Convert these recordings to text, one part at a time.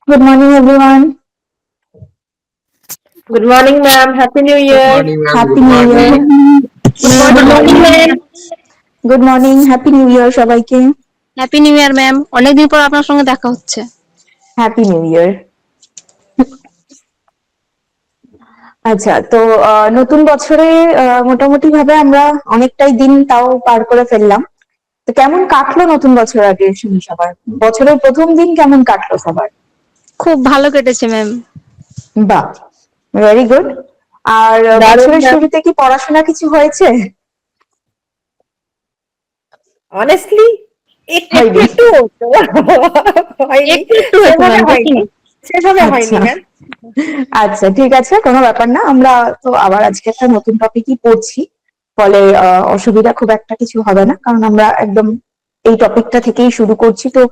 Good morning, everyone. Good morning, ma'am. Happy New Good Year. morning, ma'am. Happy Good New Year. morning. Good morning, ma'am. Good morning. Happy New Year, সবাইকে। Happy new year ma'am, অনেকদিন পর আপনার সঙ্গে দেখা হচ্ছে। Happy New Year. আচ্ছা, তো নতুন বছরে মোটামুটি ভাবে আমরা অনেকটাই দিন তাও পার করে ফেললাম। তো কেমন কাটলো নতুন বছর আগে শুনি সবার? বছরের প্রথম দিন কেমন কাটলো সবার? খুব ভালো কেটেছে ম্যাম। বাহ, ভেরি গুড। আর দারুণ, বছরের ma'am. শুরুতে কি পড়াশোনা কিছু হয়েছে? Honestly, একটু হয়নি। একটু হতো। হয়নি, একটু হয়েছে সেভাবে ম্যাম, বেশি হয়নি, না। সেভাবে হয়নি, আচ্ছা ম্যাম। আচ্ছা, ঠিক আছে, কোনো ব্যাপার না। আমরা তো আবার আজকে একটা নতুন টপিকই পড়ছি, ফলে অসুবিধা খুব একটা কিছু হবে না, কারণ আমরা একদম এই টপিকটা থেকেই শুরু করছি। তো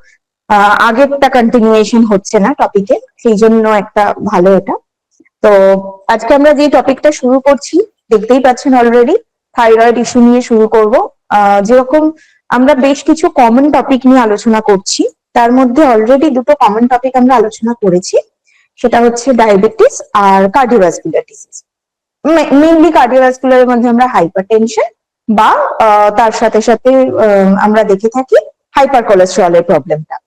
আগেরটা কন্টিনিউয়েশন হচ্ছে না টপিকে, সেই জন্য একটা ভালো এটা। তো আজকে আমরা যে টপিকটা শুরু করছি, দেখতেই পাচ্ছেন অলরেডি, থাইরয়েড ইস্যু নিয়ে শুরু করব। যেরকম আমরা বেশ কিছু কমন টপিক নিয়ে আলোচনা করছি, তার মধ্যে অলরেডি দুটো কমন টপিক আমরা আলোচনা করেছি, সেটা হচ্ছে ডায়াবেটিস আর কার্ডিওভাস্কুলার ডিজিজ। মেইনলি কার্ডিওভাস্কুলারের মধ্যে আমরা হাইপারটেনশন বা তার সাথে সাথে আমরা দেখে থাকি হাইপার কোলেস্টেরলের প্রবলেমটা।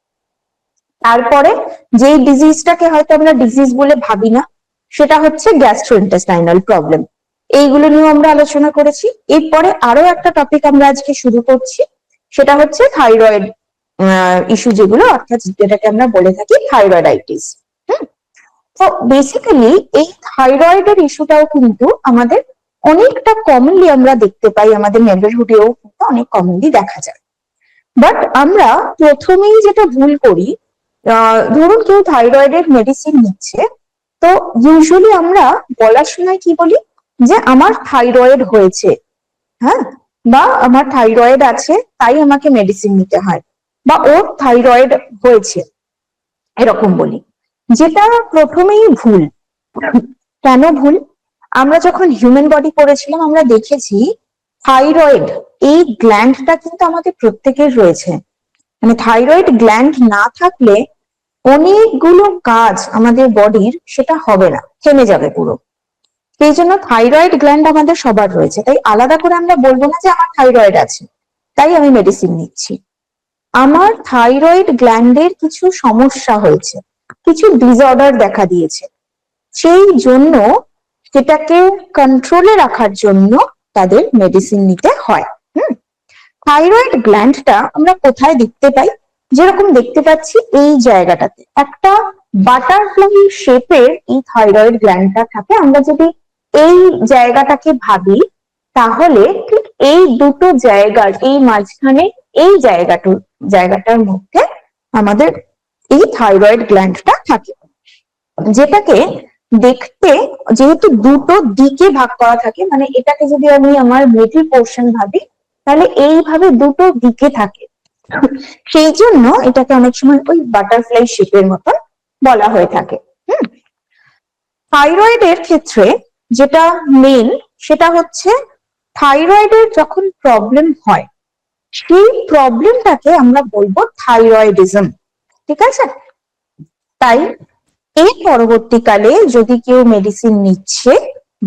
তারপরে যেই ডিজিজটাকে হয়তো আমরা ডিজিজ বলে ভাবি না, সেটা হচ্ছে গ্যাস্ট্রোইন্টেস্টাইনাল প্রবলেম। এইগুলো নিয়েও আমরা আলোচনা করেছি। এরপরে আরো একটা টপিক আমরা আজকে শুরু করছি, সেটা হচ্ছে থাইরয়েড ইস্যু, যেগুলো অর্থাৎ যেটাকে আমরা বলে থাকি থাইরয়েডাইটিস। তো বেসিক্যালি এই থাইরয়েডের ইস্যুটাও কিন্তু আমাদের অনেকটা কমনলি আমরা দেখতে পাই, আমাদের নেবারহুডেও কিন্তু অনেক কমনলি দেখা যায়। বাট আমরা প্রথমেই যেটা ভুল করি, ধরুন কেউ থাইরয়েডের মেডিসিন নিচ্ছে, তো ইউজুয়ালি আমরা বলার সময় কি বলি যে আমার থাইরয়েড হয়েছে, হ্যাঁ, বা আমার থাইরয়েড আছে তাই আমাকে মেডিসিন নিতে হয়, বা ওর থাইরয়েড হয়েছে, এরকম বলি, যেটা প্রথমেই ভুল। কেন ভুল? আমরা যখন হিউম্যান বডি পড়েছিলাম আমরা দেখেছি থাইরয়েড এই গ্ল্যান্ডটা কিন্তু আমাদের প্রত্যেকের রয়েছে। মানে থাইরয়েড গ্ল্যান্ড না থাকলে অনেকগুলো কাজ আমাদের বডির সেটা হবে না, থেমে যাবে পুরো। সেই জন্য থাইরয়েড গ্ল্যান্ড আমাদের সবার রয়েছে, তাই আলাদা করে আমরা বলবো না যে আমার থাইরয়েড আছে তাই আমি মেডিসিন নিচ্ছি। আমার থাইরয়েড গ্ল্যান্ডের কিছু সমস্যা হয়েছে, কিছু ডিসঅর্ডার দেখা দিয়েছে, সেই জন্য সেটাকে কন্ট্রোলে রাখার জন্য তাদের মেডিসিন নিতে হয়। থাইরয়েড গ্ল্যান্ডটা আমরা কোথায় দেখতে পাই? যেরকম দেখতে পাচ্ছি এই জায়গাটাতে একটা বাটারফ্লাই শেপের এই থাইরয়েড গ্ল্যান্ডটা থাকে। আমরা যদি এই জায়গাটাকে ভাবি, তাহলে ঠিক এই দুটো জায়গার এই মাঝখানে এই জায়গাটার মধ্যে আমাদের এই থাইরয়েড গ্ল্যান্ডটা থাকে, যেটাকে দেখতে যেহেতু দুটো দিকে ভাগ করা থাকে, মানে এটাকে যদি আমি আমার মিডল পোর্শন ভাবি, তাহলে এইভাবে দুটো দিকে থাকে, সেই জন্য এটাকে অনেক সময় ওই বাটারফ্লাই শেপের মতন বলা হয়ে থাকে। থাইরয়েডের ক্ষেত্রে যেটা মেন, সেটা হচ্ছে থাইরয়েডের যখন প্রবলেম হয়, সেই প্রবলেমটাকে আমরা বলবো থাইরয়েডিজম, ঠিক আছে? তাই এই পরবর্তীকালে যদি কেউ মেডিসিন নিচ্ছে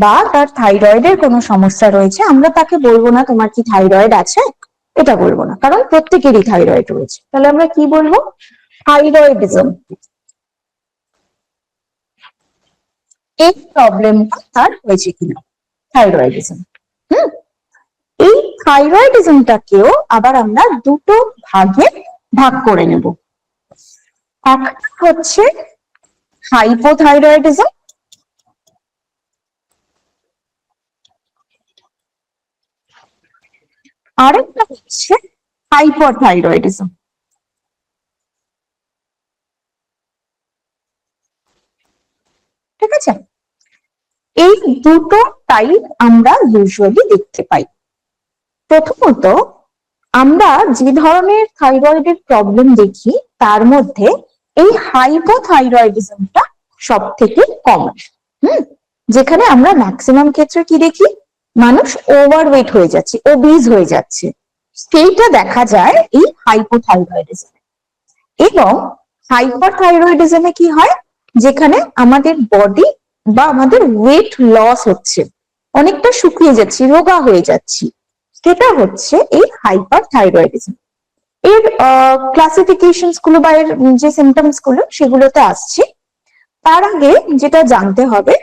বা তার থাইরয়েডের কোনো সমস্যা রয়েছে, আমরা তাকে বলবো না তোমার কি থাইরয়েড আছে, এটা বলবো না, কারণ প্রত্যেকেরই থাইরয়েড রয়েছে। তাহলে আমরা কি বলবো? থাইরয়েডিজম। এই প্রবলেমটা তার হয়েছে কিনা, থাইরয়েডিজম। এই থাইরয়েডিজমটাকেও আবার আমরা দুটো ভাগে ভাগ করে নেব। একটা হচ্ছে হাইপোথাইরয়েডিজম, আরেকটা হচ্ছে হাইপারথাইরয়েডিজম। ঠিক আছে? এই দুটো টাইপ আমরা ইউজুয়ালি দেখতে পাই। প্রথমত, আমরা যে ধরনের থাইরয়েডের প্রবলেম দেখি তার মধ্যে এই হাইপোথাইরয়েডিজমটা সব থেকে কমন। যেখানে আমরা ম্যাক্সিমাম ক্ষেত্রে কি দেখি, মানুষ ওভারওয়েট হয়ে যাচ্ছে, ওবিজ হয়ে যাচ্ছে, সেইটা দেখা যায় এই হাইপোথাইরয়েডিজম। এবং হাইপারথাইরয়েডিজমে কি হয়, যেখানে আমাদের বডি বা আমাদের ওয়েট লস হচ্ছে, অনেকটা শুকিয়ে যাচ্ছি, রোগা হয়ে যাচ্ছি, সেটা হচ্ছে এই হাইপারথাইরয়েডিজম। এর ক্লাসিফিকেশনস গুলো বা এর যে সিমটমস গুলো সেগুলোতে আসছে। তার আগে যেটা জানতে হবে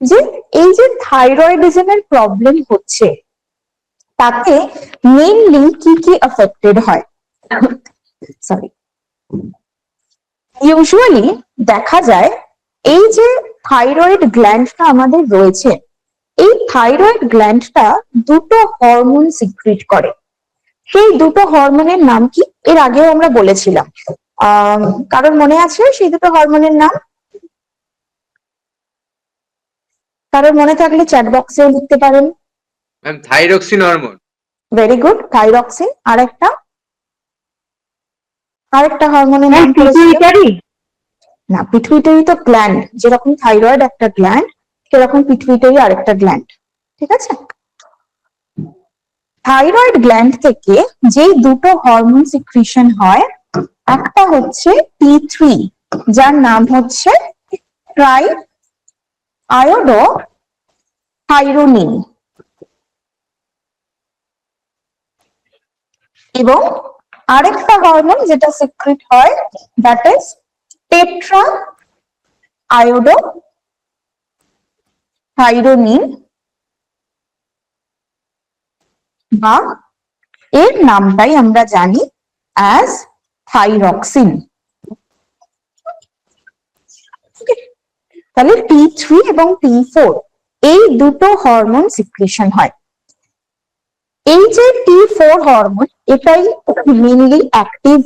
যে এই যে থাইরয়েডিজমের প্রবলেম হচ্ছে তাতে মেইনলি কি কি এফেক্টেড হয়। সরি, ইউজুয়ালি দেখা যায় এই যে থাইরয়েড গ্ল্যান্ডটা আমাদের রয়েছে, এই থাইরয়েড গ্ল্যান্ডটা দুটো হরমোন সিক্রিট করে। সেই দুটো হরমোনের নাম কি এর আগেও আমরা বলেছিলাম, কারণ মনে আছে সেই দুটো হরমোনের নাম? কারোর মনে থাকলে চ্যাট বক্সেও লিখতে পারেন। Ma'am thyroxine hormone. Very good, thyroxine. আরেকটা হরমোনের নাম পিটুইটারি। না, পিটুইটারি তো গ্ল্যান্ড, যেরকম থাইরয়েড একটা গ্ল্যান্ড সেরকম পিটুইটারি আরেকটা গ্ল্যান্ড, ঠিক আছে? থাইরয়েড গ্ল্যান্ড থেকে যেই দুটো হরমোন সিক্রিশন হয়, একটা হচ্ছে T3, যার নাম হচ্ছে ট্রাই আয়োডো থাইরোনিন, এবং আরেকটা হরমোন যেটা সিক্রিট হয় that is tetra iodo thyronine, বা এর নামটাই আমরা জানি অ্যাজ থাইরক্সিন। তাহলে T3 এবং T4 এই দুটো হরমোন সিক্রিশন হয়। এই যে T4 হরমোন, এটাই মেইনলি অ্যাক্টিভ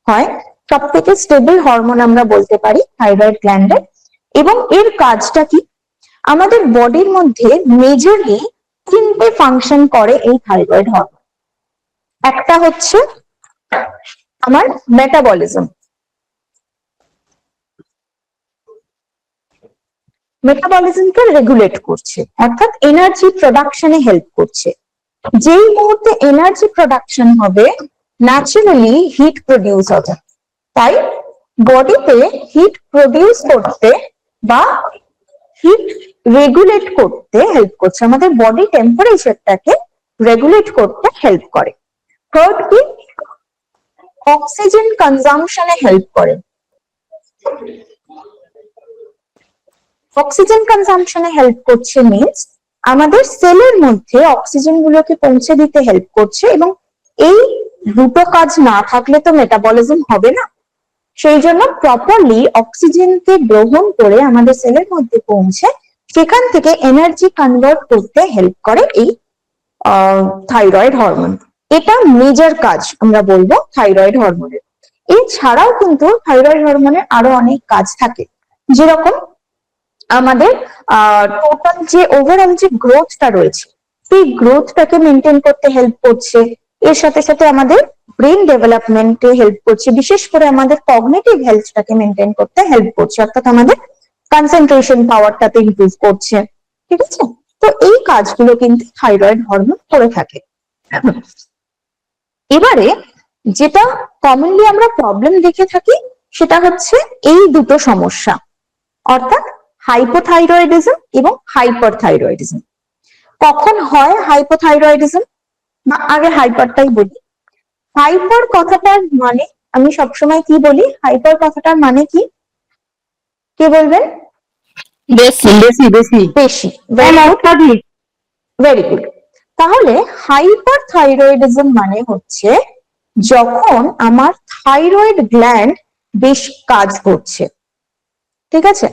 হয়, সব থেকে স্টেবল হরমোন আমরা বলতে পারি থাইরয়েড গ্ল্যান্ডের। এবং এর কাজটা কি, আমাদের বডির মধ্যে মেজরলি তিনটে ফাংশন করে এই থাইরয়েড হরমোন। একটা হচ্ছে আমার মেটাবলিজম, মেটাবলিজমকে রেগুলেট করছে, অর্থাৎ এনার্জি প্রোডাকশনে হেল্প করছে। যেই মুহূর্তে এনার্জি প্রোডাকশন হবে ন্যাচারালি হিট প্রডিউস হবে, তাই বডিতে হিট প্রডিউস করতে বা হিট রেগুলেট করতে হেল্প করছে, আমাদের বডি টেম্পারেচারটাকে রেগুলেট করতে হেল্প করে। থার্ড কি, অক্সিজেন কনজাম্পশনে হেল্প করে। অক্সিজেন কনজাম্পশনে হেল্প করছে মিন্স আমাদের সেলের মধ্যে অক্সিজেন গুলোকে পৌঁছে দিতে হেল্প করছে, এবং এই দুটো কাজ না থাকলে তো মেটাবলিজম হবে না। সেই জন্য প্রপারলি অক্সিজেনকে গ্রহণ করে আমাদের সেলের মধ্যে পৌঁছে সেখান থেকে এনার্জি কনভার্ট করতে হেল্প করে এই থাইরয়েড হরমোন। এটা মেজর কাজ আমরা বলবো থাইরয়েড হরমোনের। এছাড়াও কিন্তু থাইরয়েড হরমোনের আরো অনেক কাজ থাকে, যেরকম আমাদের টোটাল যে ওভারঅল যে গ্রোথটা রয়েছে সেই গ্রোথটাকে মেনটেন করতে হেল্প করছে। এর সাথে সাথে আমাদের ব্রেন ডেভেলপমেন্টে হেল্প করছে, বিশেষ করে আমাদের কগনিটিভ হেলথটাকে মেনটেন করতে হেল্প করছে, অর্থাৎ আমাদের কনসেন্ট্রেশন পাওয়ারটাতে ইমপ্রুভ করছে, ঠিক আছে? তো এই কাজগুলো কিন্তু থাইরয়েড হরমোন করে থাকে। এবারে যেটা কমনলি আমরা প্রবলেম দেখে থাকি সেটা হচ্ছে এই দুটো সমস্যা, অর্থাৎ হাইপোথাইরয়েডিজম এবং হাইপারথাইরয়েডিজম। কখন হয় হাইপোথাইরয়েডিজম, বা আগে হাইপারটাই বলি। হাইপার কথাটার মানে আমি সবসময় কি বলি, হাইপার কথাটার মানে কি, কে বলবেন? বেশি বেশি বেশি বেশি। Very good. তাহলে হাইপারথাইরয়েডিজম মানে হচ্ছে যখন আমার থাইরয়েড গ্ল্যান্ড বেশি কাজ করছে, ঠিক আছে?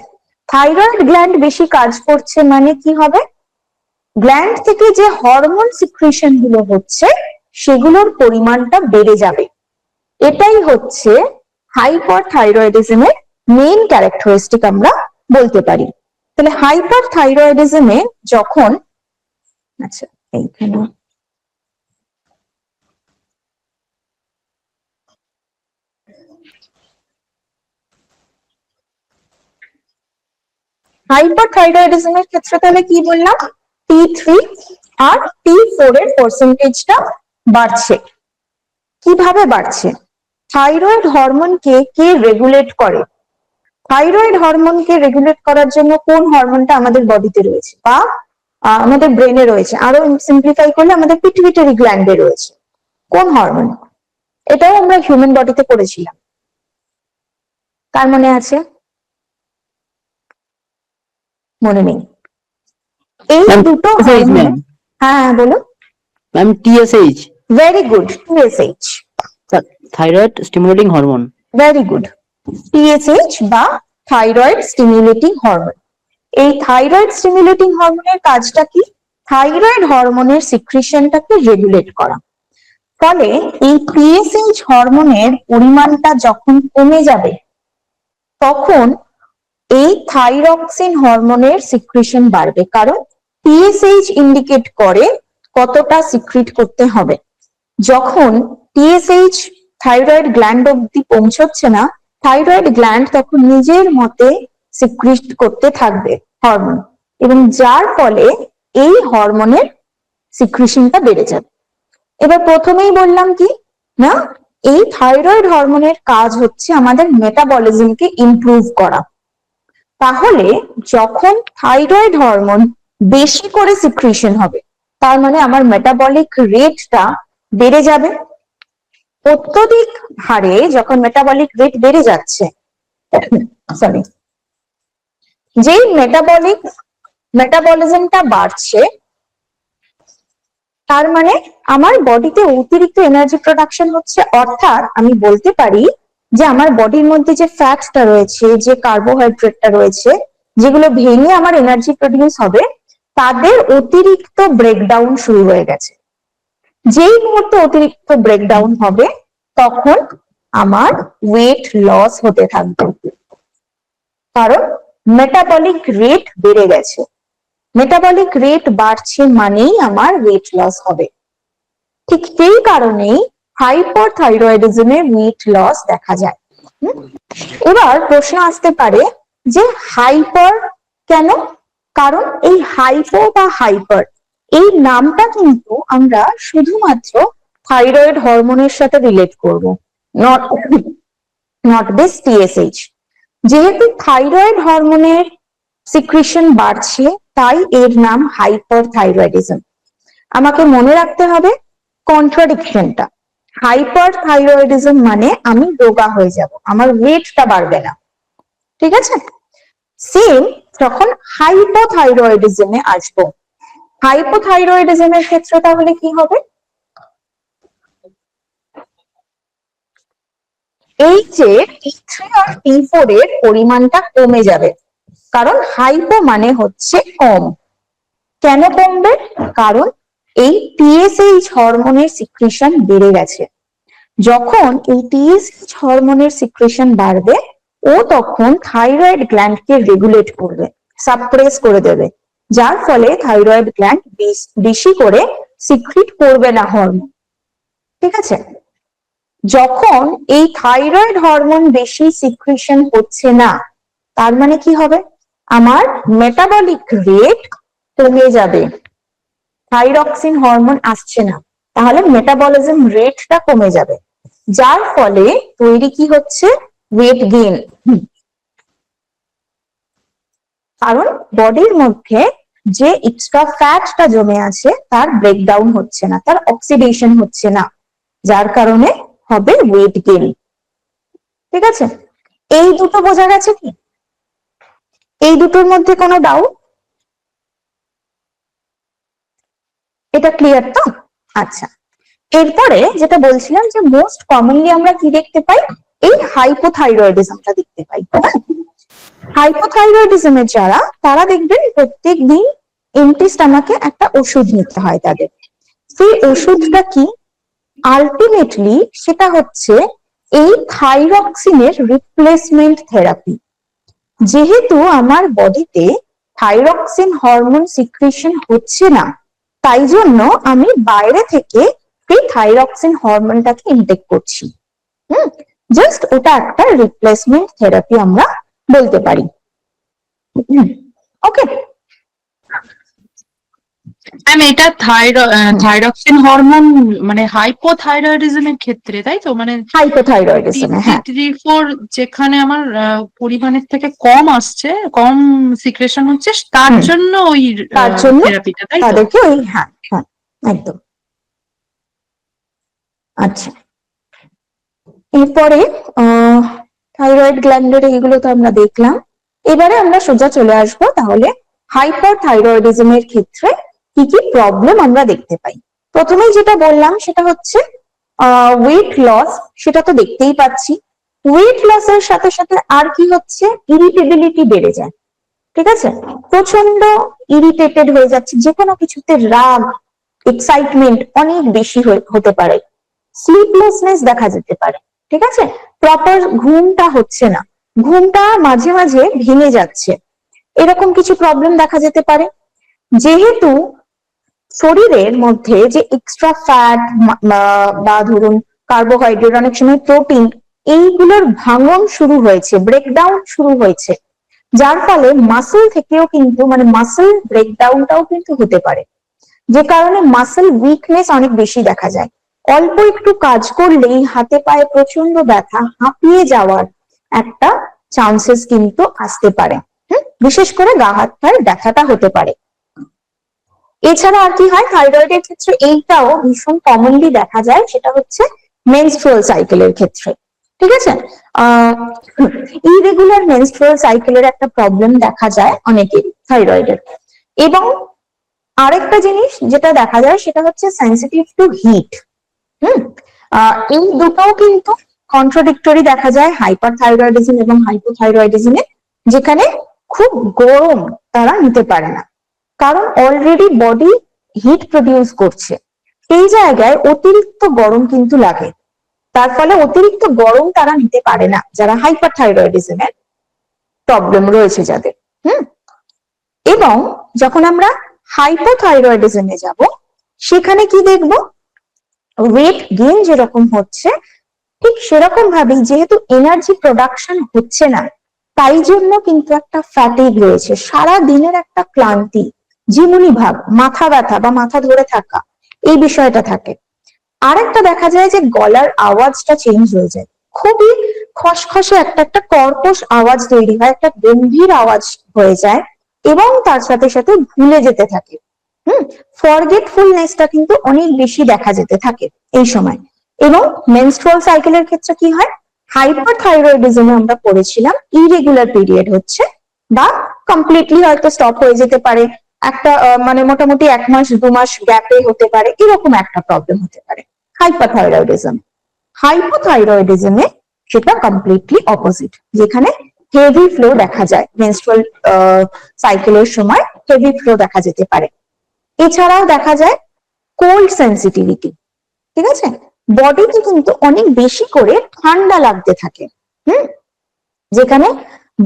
থাইরয়েড গ্ল্যান্ড বেশি কাজ করছে মানে কি হবে, গ্ল্যান্ড থেকে যে হরমোন সিক্রিশন গুলো হচ্ছে সেগুলোর পরিমাণটা বেড়ে যাবে। এটাই হচ্ছে হাইপারথাইরয়েডিজমের মেইন ক্যারেক্টারিস্টিক আমরা বলতে পারি। তাহলে হাইপারথাইরয়েডিজমে যখন, আচ্ছা এইখানে হাইপারথাইরয়েডিজমের ক্ষেত্রে তাহলে কি বললাম, T3 আর T4 এর পার্সেন্টেজটা বাড়ছে। কিভাবে বাড়ছে? থাইরয়েড হরমোনকে কে রেগুলেট করে? থাইরয়েড হরমোনকে রেগুলেট করার জন্য কোন হরমোনটা আমাদের বডিতে রয়েছে বা আমাদের ব্রেনে রয়েছে, আরো সিম্পলিফাই করলে আমাদের পিটুইটারি গ্ল্যান্ডে রয়েছে। কোন হরমোন? এটাও আমরা হিউম্যান বডিতে পড়েছিলাম। কার মনে আছে? মনে নেই। এই Ma'am, দুটো TSH, হরমোন। ma'am. হ্যাঁ বলো। Ma'am TSH, very good, TSH. Thyroid stimulating hormone. Very good. TSH বা থাইরয়েড স্টিমুলেটিং হরমোন। এই থাইরয়েড স্টিমুলেটিং হরমোনের কাজটা কি? থাইরয়েড হরমোনের সিক্রিশনটাকে রেগুলেট করা। ফলে এই টিএসএইচ হরমোনের পরিমাণটা যখন কমে যাবে তখন এই থাইরক্সিন হরমোনের সিক্রিশন বাড়বে, কারণ টিএসএইচ ইন্ডিকেট করে কতটা সিক্রিট করতে হবে। যখন টিএসএইচ থাইরয়েড গ্ল্যান্ড অব্দি পৌঁছচ্ছে না, থাইরয়েড গ্ল্যান্ড তখন নিজের মতে সিক্রিট করতে থাকবে হরমোন, এবং যার ফলে এই হরমোনের সিক্রিশনটা বেড়ে যাবে। এবার প্রথমেই বললাম কি না, এই থাইরয়েড হরমোনের কাজ হচ্ছে আমাদের মেটাবলিজমকে ইমপ্রুভ করা। তাহলে যখন থাইরয়েড হরমোন বেশি করে সিক্রিশন হবে, তার মানে আমার মেটাবলিক রেটটা বেড়ে যাবে। অত্যধিক হারে যখন মেটাবলিক রেট বেড়ে যাচ্ছে, সরি, যেই মেটাবলিজমটা বাড়ছে, তার মানে আমার বডিতে অতিরিক্ত এনার্জি প্রোডাকশন হচ্ছে। অর্থাৎ আমি বলতে পারি যে আমার বডির মধ্যে যে ফ্যাটসটা রয়েছে, যে কার্বোহাইড্রেটটা রয়েছে, যেগুলো ভেঙে আমার এনার্জি প্রডিউস হবে, তাদের অতিরিক্ত ব্রেকডাউন শুরু হয়ে গেছে। যেই মুহূর্তে অতিরিক্ত ব্রেকডাউন হবে তখন আমার ওয়েট লস হতে থাকবে, কারণ মেটাবলিক রেট বেড়ে গেছে। মেটাবলিক রেট বাড়ছে মানেই আমার ওয়েট লস হবে। ঠিক সেই কারণেই হাইপারথাইরয়েডিজমে ওয়েট লস দেখা যায়। এবার প্রশ্ন আসতে পারে যে হাইপার কেন? কারণ এই হাইপো বা হাইপার এই নামটা কিন্তু আমরা শুধুমাত্র থাইরয়েড হরমোনের সাথে রিলেট করব, নট দিস টিএসএইচ। যেহেতু থাইরয়েড হরমোনের সিক্রিশন বাড়ছে, তাই এর নাম হাইপারথাইরয়েডিজম। আমাকে মনে রাখতে হবে কন্ট্রাডিকশনটা। হাইপারথাইরয়েডিজম মানে আমি রোগা হয়ে যাব, আমার ওয়েটটা বাড়বে না, ঠিক আছে? সেম যখন হাইপোথাইরয়েডিজমে আসবো, হাইপোথাইরয়েডিজমের ক্ষেত্রে তাহলে কি হবে? এই যে T3 আর T4 এর পরিমাণটা কমে যাবে, কারণ হাইপো মানে হচ্ছে কম। কেন কমবে? কারণ এই টিএসএইচ হরমোনের সিক্রিশন বেড়ে গেছে। যখন এই টিএসএইচ হরমোনের সিক্রিশন বাড়বে, ও তখন থাইরয়েড গ্ল্যান্ডকে রেগুলেট করবে, সাপ্রেস করে দেবে, যার ফলে থাইরয়েড গ্ল্যান্ড বেশি করে সিক্রিট করবে না হরমোন, ঠিক আছে? যখন এই থাইরয়েড হরমোন বেশি সিক্রিশন হচ্ছে না, তার মানে কি হবে? আমার মেটাবলিক রেট কমে যাবে, থাইরক্সিন হরমোন আসছে না, তাহলে মেটাবলিজম রেটটা কমে যাবে, যার ফলে তৈরি কি হচ্ছে? Weight gain. কারণ বডির মধ্যে যে এক্সট্রা ফ্যাটটা জমে আছে তার ব্রেকডাউন হচ্ছে না, তার অক্সিডেশন হচ্ছে না, যার কারণে হবে ওয়েট গেইন, ঠিক আছে? এই দুটো বোঝা গেছে কি? এই দুটোর মধ্যে কোনো ডাউট? এটা ক্লিয়ার তো? আচ্ছা, এরপরে যেটা বলছিলাম যে মোস্ট কমনলি আমরা কি দেখতে পাই? এই হাইপোথাইরয়েডিজমটা দেখতে পাই। হাইপোথাইরয়েডিজমের যারা, তারা দেখবেন প্রত্যেক দিন এমটি স্টমাকে একটা ওষুধ নিতে হয় তাদের। সেই ওষুধটা কি? আলটিমেটলি সেটা হচ্ছে এই থাইরক্সিনের রিপ্লেসমেন্ট থেরাপি। যেহেতু আমার বডিতে থাইরক্সিন হরমোন সিক্রিশন হচ্ছে না, তাই জন্য আমি বাইরে থেকে এই থাইরক্সিন হরমোনটাকে ইনটেক করছি। জাস্ট ওটা একটা রিপ্লেসমেন্ট থেরাপি আমরা বলতে পারি। ওকে, ম্যাম এটা থাইরক্সিন হরমোন মানে হাইপোথাইরয়েডিজমের ক্ষেত্রে, তাই তো? মানে হাইপোথাইরয়েডিজমে, হ্যাঁ। T3 যেখানে আমার পরিমাণের থেকে কম আসছে, কম সিক্রেশন হচ্ছে, তার হুম। জন্য ওই তার জন্য থেরাপিটা, তাই তো? তাদেরকে ওই, হ্যাঁ হ্যাঁ, একদম। আচ্ছা, এরপরে থাইরয়েড গ্ল্যান্ডের এইগুলো তো আমরা দেখলাম। এবারে আমরা সোজা চলে আসবো তাহলে হাইপারথাইরয়েডিজমের ক্ষেত্রে কি কি প্রবলেম আমরা দেখতে পাই। প্রথমেই যেটা বললাম সেটা হচ্ছে ওয়েট লস, সেটা তো দেখতেই পাচ্ছি। ওয়েট লসের সাথে সাথে আর কি হচ্ছে, ইরিটেবিলিটি বেড়ে যায়। ঠিক আছে, প্রচন্ড ইরিটেটেড হয়ে যাচ্ছে, যে কোনো কিছুতে রাগ, এক্সাইটমেন্ট অনেক বেশি হতে পারে। স্লিপলেসনেস দেখা যেতে পারে। ঠিক আছে, প্রপার ঘুমটা হচ্ছে না, ঘুমটা মাঝে মাঝে ভেঙে যাচ্ছে, এরকম কিছু প্রবলেম দেখা যেতে পারে। যেহেতু শরীরের মধ্যে যে এক্সট্রা ফ্যাট বা ধরুন কার্বোহাইড্রেট, অনেক সময় প্রোটিন, এইগুলোর ভাঙন শুরু হয়েছে, ব্রেকডাউন শুরু হয়েছে, যার ফলে মাসল থেকেও কিন্তু মানে মাসল ব্রেকডাউনটাও কিন্তু হতে পারে, যে কারণে মাসল উইকনেস অনেক বেশি দেখা যায়। অল্প একটু কাজ করলেই হাতে পায়ে প্রচন্ড ব্যথা, হাঁপিয়ে যাওয়ার একটা চান্সেস কিন্তু আসতে পারে। বিশেষ করে গা হাত পায়ের ব্যথাটা হতে পারে। এছাড়া আর কি হয় থাইরয়েডের ক্ষেত্রে, এইটাও ভীষণ কমনলি দেখা যায়, সেটা হচ্ছে মেনস্ট্রুয়াল সাইকেলের ক্ষেত্রে। ঠিক আছে, ইরেগুলার মেনস্ট্রুয়াল সাইকেলের একটা প্রবলেম দেখা যায় অনেকেরই থাইরয়েডের। এবং আরেকটা জিনিস যেটা দেখা যায় সেটা হচ্ছে সেন্সিটিভ টু হিট। এই দুটোও কিন্তু কন্ট্রাডিক্টরি দেখা যায় হাইপারথাইরয়েডিজম এবং হাইপোথাইরয়েডিজমে, যেখানে খুব গরম তারা নিতে পারে না, কারণ অলরেডি বডি হিট প্রডিউস করছে, এই জায়গায় অতিরিক্ত গরম কিন্তু লাগে, তার ফলে অতিরিক্ত গরম তারা নিতে পারে না, যারা হাইপারথাইরয়েডিজমের প্রবলেম রয়েছে যাদের। এবং যখন আমরা হাইপোথাইরয়েডিজমে যাব, সেখানে কি দেখব, ওয়েট গেইন যেরকম হচ্ছে ঠিক সেরকম ভাবেই যেহেতু এনার্জি প্রোডাকশন হচ্ছে না, তাই জন্য কিন্তু একটা ফ্যাটিগ রয়েছে, সারা দিনের একটা ক্লান্তি, ঝিমুনি ভাব, মাথা ব্যথা বা মাথা ধরে থাকা, এই বিষয়টা থাকে। আরেকটা দেখা যায় যে গলার আওয়াজটা চেঞ্জ হয়ে যায়, খুবই খসখসে একটা একটা কর্কশ আওয়াজ তৈরি হয়, একটা গম্ভীর আওয়াজ হয়ে যায়, এবং তার সাথে সাথে ভুলে যেতে থাকে। ফরগেটফুলনেসটা কিন্তু অনেক বেশি দেখা যেতে থাকে এই সময়। এবং মেনস্ট্রুয়াল সাইকেলের ক্ষেত্রে কি হয়, হাইপারথাইরয়েডিজমে আমরা পড়েছিলাম ইরেগুলার পিরিয়ড হচ্ছে, বা কমপ্লিটলি হয়তো স্টপ হয়ে যেতে পারে, একটা মানে মোটামুটি 1 মাস 2 মাস গ্যাপে হতে পারে, এরকম একটা প্রবলেম হতে পারে হাইপারথাইরয়েডিজম। হাইপোথাইরয়েডিজমে সেটা কমপ্লিটলি অপোজিট, যেখানে হেভি ফ্লো দেখা যায়, মেনস্ট্রুয়াল সাইকেলের সময় হেভি ফ্লো দেখা যেতে পারে। এছাড়াও দেখা যায় কোল্ড সেন্সিটিভিটি। ঠিক আছে, বডিতে কিন্তু অনেক বেশি করে ঠান্ডা লাগতে থাকে। যেখানে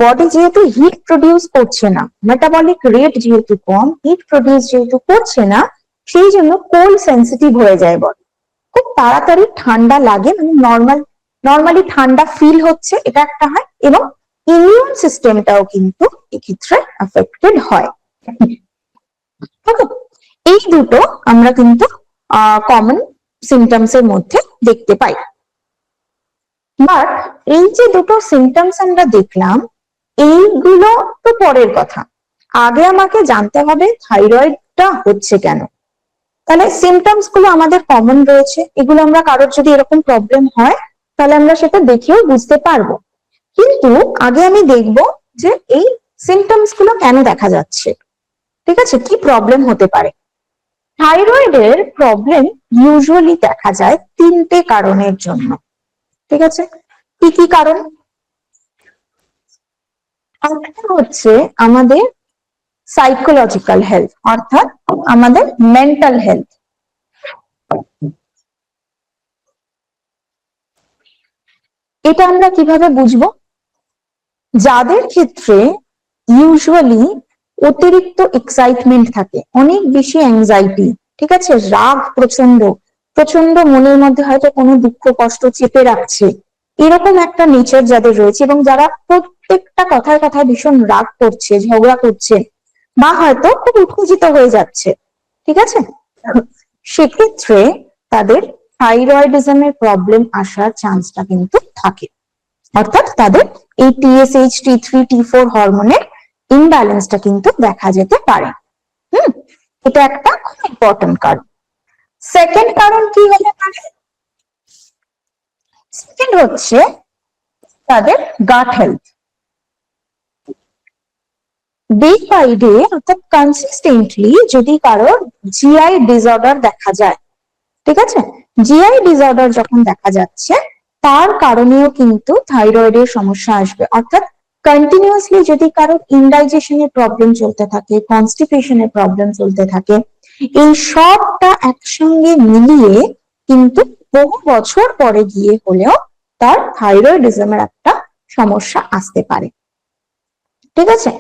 বডি যেহেতু হিট প্রডিউস করছে না, মেটাবলিক রেট যেহেতু কম, হিট প্রডিউস যেহেতু করছে না, সেই জন্য কোল্ড সেন্সিটিভ হয়ে যায় বডি, খুব তাড়াতাড়ি ঠান্ডা লাগে, মানে নর্মালি ঠান্ডা ফিল হচ্ছে, এটা একটা হয়। এবং ইমিউন সিস্টেমটাও কিন্তু এক্ষেত্রে অ্যাফেক্টেড হয়। এই দুটো আমরা কিন্তু কমন সিমটমস এর মধ্যে দেখতে পাই। বাট এই যে দুটো সিমটমস আমরা দেখলাম, এইগুলো তো পরের কথা, আগে আমাকে জানতে হবে থাইরয়েডটা হচ্ছে কেন। তাহলে সিমটমস গুলো আমাদের কমন রয়েছে, এগুলো আমরা কারোর যদি এরকম প্রবলেম হয় তাহলে আমরা সেটা দেখেও বুঝতে পারবো। কিন্তু আগে আমি দেখব যে এই সিমটমস গুলো কেন দেখা যাচ্ছে, ঠিক আছে, কি প্রবলেম হতে পারে। থাইরয়েডের প্রবলেম ইউজুয়ালি দেখা যায় 3টে কারণের জন্য। ঠিক আছে, কি কি কারণ? একটা হচ্ছে আমাদের সাইকোলজিক্যাল হেলথ, অর্থাৎ আমাদের মেন্টাল হেলথ। এটা আমরা কিভাবে বুঝবো? যাদের ক্ষেত্রে ইউজুয়ালি অতিরিক্ত এক্সাইটমেন্ট থাকে, অনেক বেশি অ্যাংজাইটি, ঠিক আছে, রাগ প্রচন্ড, প্রচন্ড মনের মধ্যে হয়তো কোনো দুঃখ কষ্ট চেপে রাখছে, এরকম একটা নেচার যাদের রয়েছে, এবং যারা প্রত্যেকটা কথায় কথায় ভীষণ রাগ করছে, ঝগড়া করছে, বা হয়তো খুব উত্তেজিত হয়ে যাচ্ছে, ঠিক আছে? সেক্ষেত্রে তাদের থাইরয়েডিজমের প্রবলেম আসার চান্সটা কিন্তু থাকে, অর্থাৎ তাদের এই TSH, T3, T4 হরমোনের ইমব্যালেন্সটা কিন্তু দেখা যেতে পারে। এটা একটা খুব ইম্পর্টেন্ট কারণ। সেকেন্ড কারণ কি হতে পারে? সেকেন্ড হচ্ছে তাদের gut health. Day by day অর্থাৎ কনসিস্টেন্টলি যদি কারোর জিআই ডিসঅর্ডার দেখা যায়, ঠিক আছে, জিআই ডিসঅর্ডার যখন দেখা যাচ্ছে তার কারণেও কিন্তু থাইরয়েডের সমস্যা আসবে। অর্থাৎ কন্টিনিউয়াসলি যদি কারোর ইনডাইজেশনের প্রবলেম চলতে থাকে, কনস্টিপেশনের প্রবলেম চলতে থাকে, এই সবটা একসঙ্গে মিলিয়ে কিন্তু বহু বছর পরে গিয়ে হলেও তার থাইরয়েডিজমের একটা সমস্যা আসতে পারে। ঠিক আছে,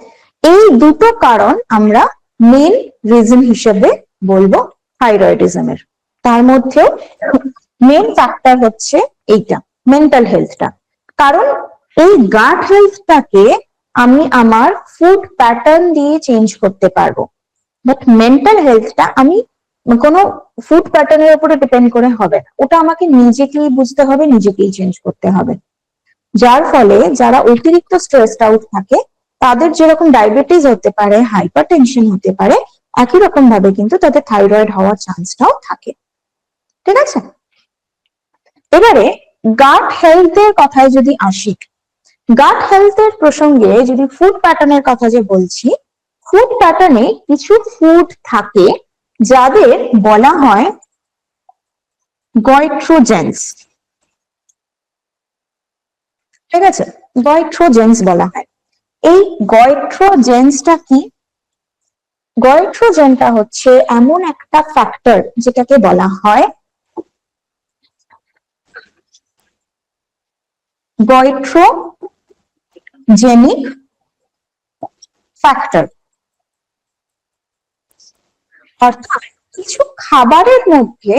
এই দুটো কারণ আমরা মেন রিজন হিসেবে বলবো থাইরয়েডিজমের। তার মধ্যেও মেন ফ্যাক্টর হচ্ছে এইটা, মেন্টাল হেলথটা। কারণ এই গাট হেলথটাকে আমি আমার ফুড প্যাটার্ন দিয়ে চেঞ্জ করতে পারবো, বাট মেন্টাল হেলথটা আমি কোনো ফুড প্যাটার্নের উপরে ডিপেন্ড করে হবে না, ওটা আমাকে নিজেকেই বুঝতে হবে, নিজেকেই চেঞ্জ করতে হবে। যার ফলে যারা অতিরিক্ত স্ট্রেসড আউট থাকে তাদের যেরকম ডায়াবেটিস হতে পারে, হাইপার টেনশন হতে পারে, একই রকম ভাবে কিন্তু তাদের থাইরয়েড হওয়ার চান্সটাও থাকে। ঠিক আছে, এবারে গাট হেলথের কথায় যদি আসি, গাট হেলথের প্রসঙ্গে যদি ফুড প্যাটার্নের কথা যে বলছি, ফুড প্যাটার্নে কিছু ফুড থাকে যাদের বলা হয় গয়ট্রোজেন্স। ঠিক আছে, গয়ট্রোজেন্স বলা হয়। এই গয়ট্রোজেন্সটা কি? গয়ট্রোজেনটা হচ্ছে এমন একটা ফ্যাক্টর যেটাকে বলা হয় গয়ট্রোজেনিক ফ্যাক্টর। অর্থাৎ কিছু খাবারের মধ্যে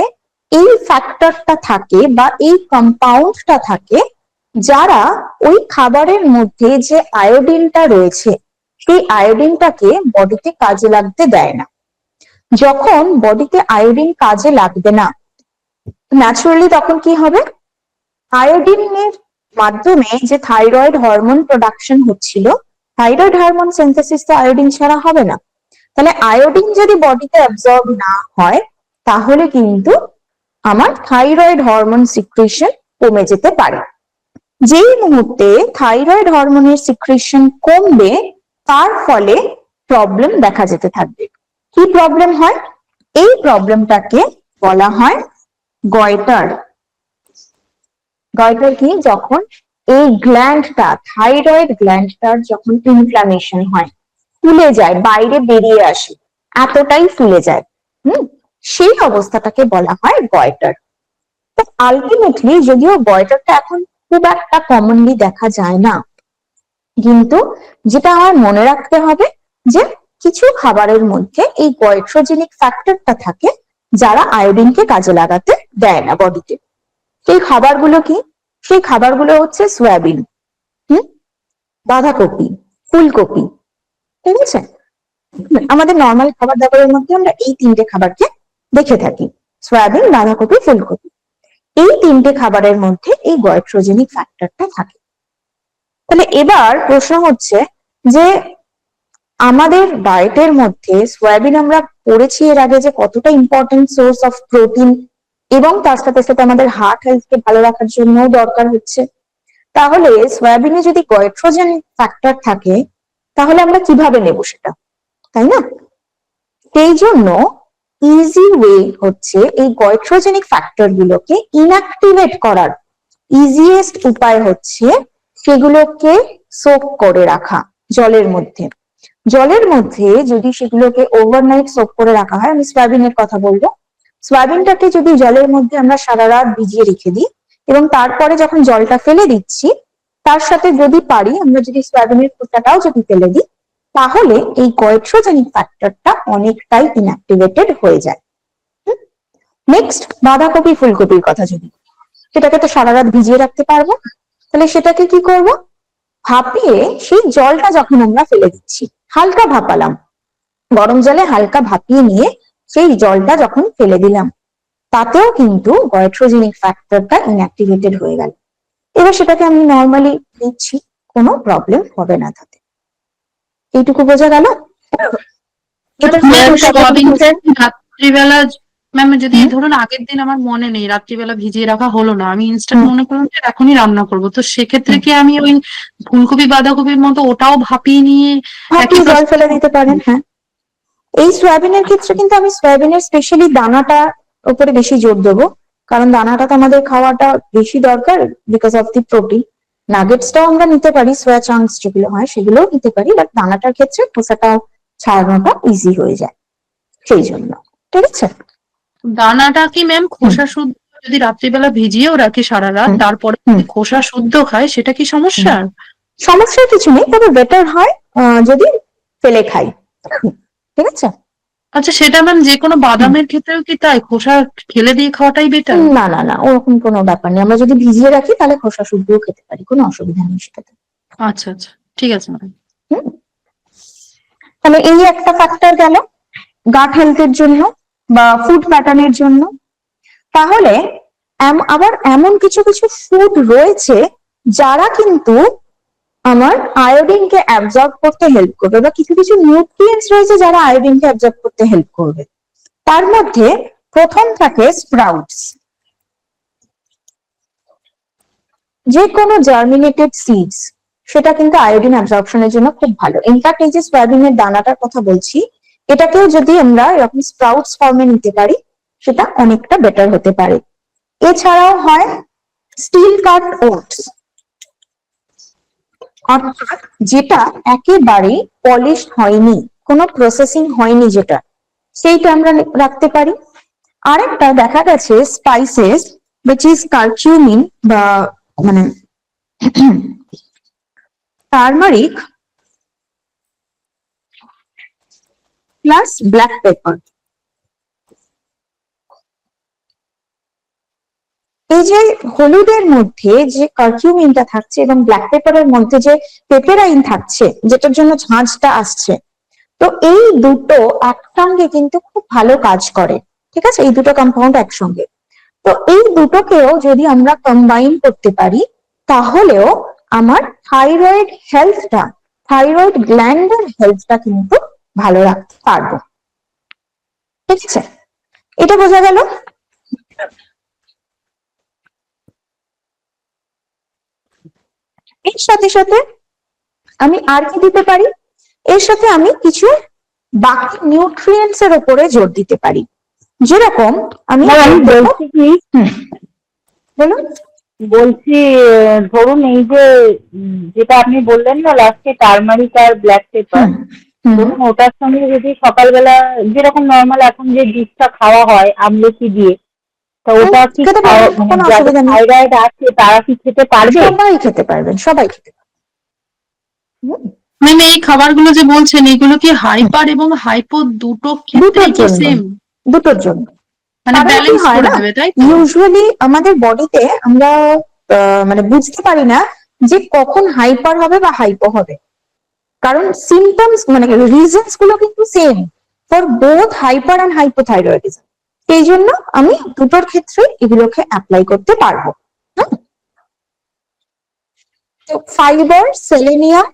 এই ফ্যাক্টরটা থাকে বা এই কম্পাউন্ডটা থাকে, যারা ওই খাবারের মধ্যে যে আয়োডিনটা রয়েছে সেই আয়োডিনটাকে বডিতে কাজে লাগতে দেয় না। যখন বডিতে আয়োডিন কাজে লাগবে না, ন্যাচারালি তখন কি হবে? আয়োডিনের মাধ্যমে যে থাইরয়েড হরমোন প্রোডাকশন হচ্ছিল, থাইরয়েড হরমোন সিনথেসিস তো আয়োডিন ছাড়া হবে না। তাহলে আয়োডিন যদি বডিতে অ্যাবজর্ব না হয় তাহলে কিন্তু আমার থাইরয়েড হরমোন সিক্রেশন কমে যেতে পারে। যেই মুহূর্তে থাইরয়েড হরমোনের সিক্রেশন কমবে তার ফলে প্রবলেম দেখা যেতে থাকবে। কি প্রবলেম হয়? এই প্রবলেমটাকে বলা হয় গয়টার। গয়টার কি? যখন এই গ্ল্যান্ডটা, থাইরয়েড গ্ল্যান্ডটার যখন ইনফ্লামেশন হয়, ফুলে যায়, বাইরে বেরিয়ে আসে, এতটাই ফুলে যায়, সেই অবস্থাটাকে বলা হয় গয়টার। তো আলটিমেটলি যদিও গয়টারটা এখন খুব একটা কমনলি দেখা যায় না, কিন্তু যেটা আমার মনে রাখতে হবে যে কিছু খাবারের মধ্যে এই গয়ট্রোজেনিক ফ্যাক্টরটা থাকে যারা আয়োডিনকে কাজে লাগাতে দেয় না বডিতে। সেই খাবারগুলো কি? সেই খাবারগুলো হচ্ছে সয়াবিন, বাঁধাকপি, ফুলকপি। ঠিক আছে, আমাদের নর্মাল খাবার দাবারের মধ্যে আমরা এই তিনটে খাবারকে দেখে থাকি, সয়াবিন, বাঁধাকপি, ফুলকপি। এই তিনটে খাবারের মধ্যে এই গয়ট্রোজেনিক ফ্যাক্টরটা থাকে। তাহলে এবার প্রশ্ন হচ্ছে যে আমাদের ডায়েটের মধ্যে সয়াবিন আমরা পড়েছি এর আগে যে কতটা ইম্পর্টেন্ট সোর্স অফ প্রোটিন, এবং তার সাথে সাথে আমাদের হার্ট হেলথকে ভালো রাখার জন্য দরকার হচ্ছে। তাহলে সয়াবিনে যদি গয়ট্রোজেন ফ্যাক্টর থাকে তাহলে আমরা কিভাবে নেব সেটা, তাই না? সেই জন্য ইজি ওয়ে হচ্ছে এই গয়ট্রোজেনিক ফ্যাক্টর গুলোকে ইনঅ্যাক্টিভেট করার ইজিয়েস্ট উপায় হচ্ছে সেগুলোকে সোক করে রাখা জলের মধ্যে। জলের মধ্যে যদি সেগুলোকে ওভারনাইট সোক করে রাখা হয়, আমি সয়াবিনের কথা বলবো, সয়াবিনটাকে যদি জলের মধ্যে আমরা সারা রাত ভিজিয়ে রেখে দিই এবং তারপরে যখন জলটা ফেলে দিচ্ছি তার সাথে যদি পারি আমরা যদি সয়াবিনের খোসাটাও যদি ফেলে দিই তাহলে এই গয়ট্রোজেনিক ফ্যাক্টরটা অনেকটাই ইনঅ্যাক্টিভেটেড হয়ে যায়। নেক্সট, বাঁধাকপি, ফুলকপির কথা যদি, সেটাকে তো সারা রাত ভিজিয়ে রাখতে পারবো, তাহলে সেটাকে কি করব? ভাপিয়ে সেই জলটা যখন আমরা ফেলে দিচ্ছি, হালকা ভাপালাম, গরম জলে হালকা ভাপিয়ে নিয়ে সেই জলটা যখন ফেলে দিলাম তাতেও কিন্তু গয়ট্রোজেনিক ফ্যাক্টরটা ইনঅ্যাক্টিভেটেড হয়ে গেল। এবার সেটাকে আমি নর্মালি দিচ্ছি, কোনো প্রবলেম হবে না তাতে। এইটুকু বোঝা গেল? এটা রাত্রিবেলা ম্যাম যদি হুম। ধরুন আগের দিন আমার মনে নেই, রাত্রিবেলা ভিজিয়ে রাখা হলো না, আমি ইনস্ট্যান্ট মনে করলাম যে এখনই রান্না করব, তো সেক্ষেত্রে কি আমি ওই ফুলকপি বাঁধাকপির মতো ওটাও ভাপিয়ে নিয়ে আপনি একই জল process ফেলে দিতে পারেন। হ্যাঁ, এই সয়াবিনের ক্ষেত্রে কিন্তু আমি সয়াবিনের স্পেশালি দানাটা উপরে বেশি জোর দেবো, কারণ দানাটা তো আমাদের খাওয়াটা বেশি দরকার বিকজ অফ দি প্রোটিন। নাগেটসটাও আমরা নিতে পারি, সোয়া চাংস যেগুলো হয় সেগুলোও নিতে পারি, বাট দানাটার ক্ষেত্রে খোসাটাও ছাড়ানোটা ইজি হয়ে যায় সেই জন্য। ঠিক আছে? দানাটা কি ম্যাম খোসা শুদ্ধ যদি রাত্রিবেলা ভিজিয়েও রাখি সারা রাত, হুম। তারপরে হুম। যদি খোসা শুদ্ধ খায় সেটা কি সমস্যা? সমস্যার কিছু নেই, তবে বেটার হয় যদি ফেলে খাই। ঠিক আছে? আচ্ছা, সেটা ম্যাম যে কোনো বাদামের ক্ষেত্রেও কি তাই, খোসা ফেলে দিয়ে খাওয়াটাই বেটার? না না না, ওরকম কোনো ব্যাপার নেই, আমরা যদি ভিজিয়ে রাখি তাহলে খোসা শুদ্ধও খেতে পারি, কোনো অসুবিধা নেই সেটাতে। আচ্ছা আচ্ছা, ঠিক আছে ম্যাম। হুম। তাহলে এই একটা ফ্যাক্টর গেল গাট হেলথের জন্য বা ফুড প্যাটার্নের জন্য। তাহলে আবার এমন কিছু কিছু ফুড রয়েছে যারা কিন্তু আমার আয়োডিনকে অ্যাবজর্ব করতে হেল্প করবে, বা কিছু কিছু নিউট্রিয়েন্টস রয়েছে যারা আয়োডিনকে অ্যাবজর্ব করতে হেল্প করবে। তার মধ্যে প্রথম থাকে স্প্রাউটস। যে কোনো জার্মিনেটেড সিডস সেটা কিন্তু আয়োডিন অ্যাবজর্পশনের জন্য খুব ভালো। ইনফ্যাক্ট এই যে সয়াবিনের দানাটার কথা বলছি, এটাকেও যদি আমরা এরকম স্প্রাউটস ফর্মে নিতে পারি সেটা অনেকটা বেটার হতে পারে। এছাড়াও হয় স্টিল কাট ওটস, অর্থাৎ যেটা একেবারে পলিশ হয়নি, কোনো প্রসেসিং হয়নি, যেটা সেইটা আমরা রাখতে পারি। আরেকটা দেখা গেছে স্পাইসেস which is কারকিউমিন বা মানে টার্মারিক প্লাস ব্ল্যাক পেপার। এই যে হলুদের মধ্যে যে কারকিউমিনটা থাকছে এবং ব্ল্যাক পেপারের মধ্যে যে পেপেরাইন থাকছে, যেটার জন্য ঝাঁঝটা আসছে, তো এই দুটো একসঙ্গে কিন্তু খুব ভালো কাজ করে। ঠিক আছে? এই দুটো কম্পাউন্ড একসঙ্গে, তো এই দুটোকেও যদি আমরা কম্বাইন করতে পারি তাহলেও আমার থাইরয়েড হেলথটা, থাইরয়েড গ্ল্যান্ডের হেলথটা কিন্তু ভালো রাখতে পারবো। ঠিক আছে? এটা বোঝা গেল? এর সাথে সাথে আমি আর কি দিতে পারি? এর সাথে আমি কিছু বাকি নিউট্রিয়েন্টস এর উপরে জোর দিতে পারি, যেরকম আমি বলছি কি, বলুন। বলছি ধরুন এই যে যেটা আপনি বললেন না লাস্টে, টার্মারিক আর ব্ল্যাক পেপার, ধরুন ওটার সঙ্গে যদি সকালবেলা যেরকম নর্মাল এখন যে জুসটা খাওয়া হয় আমলকি দিয়ে, তো ওটা কি খেতে পারবেন, কোনো যাদের অসুবিধা নেই। থাইরয়েড আছে তারা কি খেতে পারবে? সবাই খেতে পারবেন, সবাই খেতে পারবেন। ম্যাম এই খাবারগুলো যে বলছেন এগুলো কি হাইপার এবং হাইপো দুটো ক্ষেত্রে দুটোর কি জন্য, সেম, দুটোর জন্য। মানে কারণ কি ব্যালেন্স হয় করে না, দেবে তাই তো? ইউজুয়ালি আমাদের বডিতে আমরা মানে বুঝতে পারি না যে কখন হাইপার হবে বা হাইপো হবে, কারণ সিমটমস মানে রিজনস গুলো কিন্তু same for both hyper and hypothyroidism. এই জন্য আমি দুটোর ক্ষেত্রে এগুলোকে অ্যাপ্লাই করতে পারবো। তো ফাইবার, সেলেনিয়াম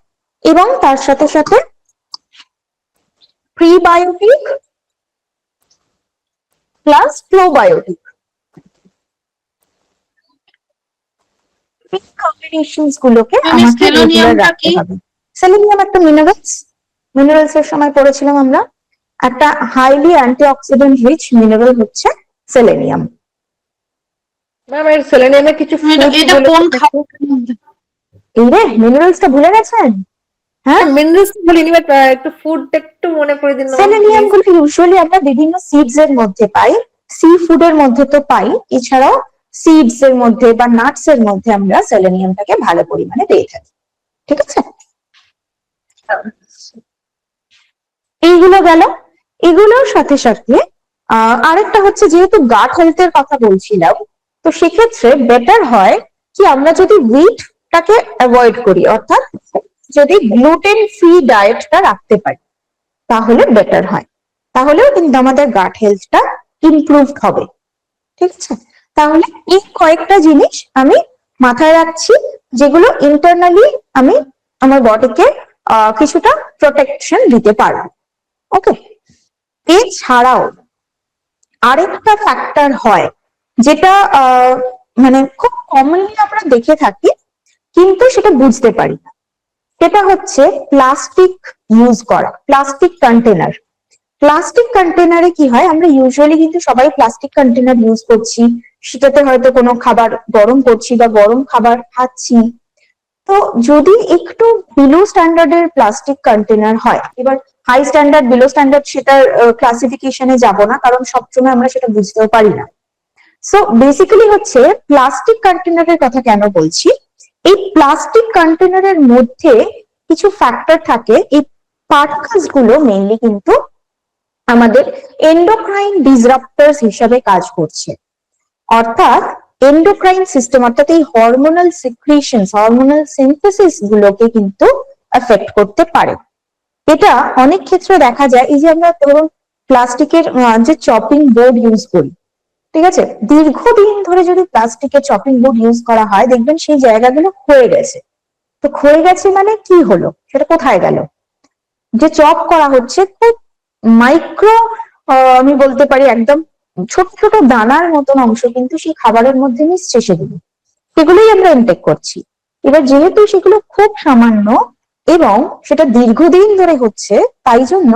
এবং তার সাথে সাথে প্রিবায়োটিক প্লাস প্রোবায়োটিক, এই কম্বিনেশনস গুলোকে ম্যাম এই আমাকে রেগুলার সেলোনিয়ামটা রাখতে কি? হবে। সেলেনিয়াম একটা মিনারেলস, মিনারেলস এর সময় পড়েছিলাম আমরা, একটা হাইলি অ্যান্টিঅক্সিডেন্ট রিচ মিনারেল হচ্ছে সেলেনিয়াম। ম্যাম এর সেলেনিয়ামের কিছু এটা ফুড এটা বলে কোন একটু। খাবারের মধ্যে? এই রে, মিনারেলসটা ভুলে গেছেন? হ্যাঁ, মিনারেলস বলিনি, বাট একটু ফুডটা একটু মনে করে দিন না সেলেনিয়াম প্লিজ। গুলো ইউজুয়ালি আমরা বিভিন্ন সিডস এর মধ্যে পাই, সি ফুডের মধ্যে তো পাই, এছাড়াও সিডস এর মধ্যে বা নাটস এর মধ্যে আমরা সেলেনিয়ামটাকে ভালো পরিমাণে পেয়ে থাকি। ঠিক আছে? এইগুলো গেল। এগুলোর সাথে সাথে আরেকটা হচ্ছে, যেহেতু গাট হেলথের কথা বলছিলাম, তো সেক্ষেত্রে বেটার হয় কি আমরা যদি হুইটটাকে অ্যাভয়েড করি, অর্থাৎ যদি গ্লুটেন ফ্রি ডায়েটটা রাখতে পারি তাহলে বেটার হয়। তাহলেও কিন্তু আমাদের গাট হেলথটা ইমপ্রুভড হবে। ঠিক আছে, তাহলে এই কয়েকটা জিনিস আমি মাথায় রাখছি, যেগুলো ইন্টারনালি আমি আমার বডিকে কিছুটা প্রোটেকশন দিতে পারবো। ওকে, এছাড়াও আরেকটা ফ্যাক্টর হয় যেটা মানে খুব কমনলি আমরা দেখে থাকি কিন্তু সেটা বুঝতে পারি না, সেটা হচ্ছে প্লাস্টিক ইউজ করা, প্লাস্টিক কন্টেনার। প্লাস্টিক কন্টেনারে কি হয়, আমরা ইউজুয়ালি কিন্তু সবাই প্লাস্টিক কন্টেনার ইউজ করছি, সেটাতে হয়তো কোনো খাবার গরম করছি বা গরম খাবার খাচ্ছি। তো যদি একটু বিলো স্ট্যান্ডার্ডের প্লাস্টিক কন্টেনার হয়, এবার হাই স্ট্যান্ডার্ড বিলো স্ট্যান্ডার্ড সেটার ক্লাসিফিকেশনে যাব না, কারণ সবসময় আমরা সেটা বুঝতেও পারি না। সো বেসিক্যালি হচ্ছে প্লাস্টিক কন্টেনারের কথা কেন বলছি, এই প্লাস্টিক কন্টেনারের মধ্যে কিছু ফ্যাক্টর থাকে, এই পার্টিকেলস গুলো মেইনলি কিন্তু আমাদের এন্ডোক্রাইন ডিসরাপ্টরস হিসাবে কাজ করছে। অর্থাৎ এন্ডোক্রাইন সিস্টেম, অর্থাৎ এই হরমোনাল সিক্রিশনস, হরমোনাল সিনথেসিস গুলোকে কিন্তু এফেক্ট করতে পারে। এটা অনেক ক্ষেত্রে দেখা যায়, এই যে আমরা ধরুন প্লাস্টিকের যে চপিং বোর্ড ইউজ করি, ঠিক আছে, দীর্ঘদিন ধরে যদি প্লাস্টিকের চপিং বোর্ড ইউজ করা হয়, দেখবেন সেই জায়গাগুলো ক্ষয়ে গেছে। তো ক্ষয়ে গেছে মানে কি হলো, সেটা কোথায় গেল? যে চপ করা হচ্ছে খুব মাইক্রো, আমি বলতে পারি একদম ছোট ছোট দানার মতন অংশ কিন্তু সেই খাবারের মধ্যে মিশছে, সেগুলোই আমরা ইনটেক করছি। এবার যেহেতু সেগুলো খুব সামান্য এবং সেটা দীর্ঘদিন ধরে হচ্ছে, তাই জন্য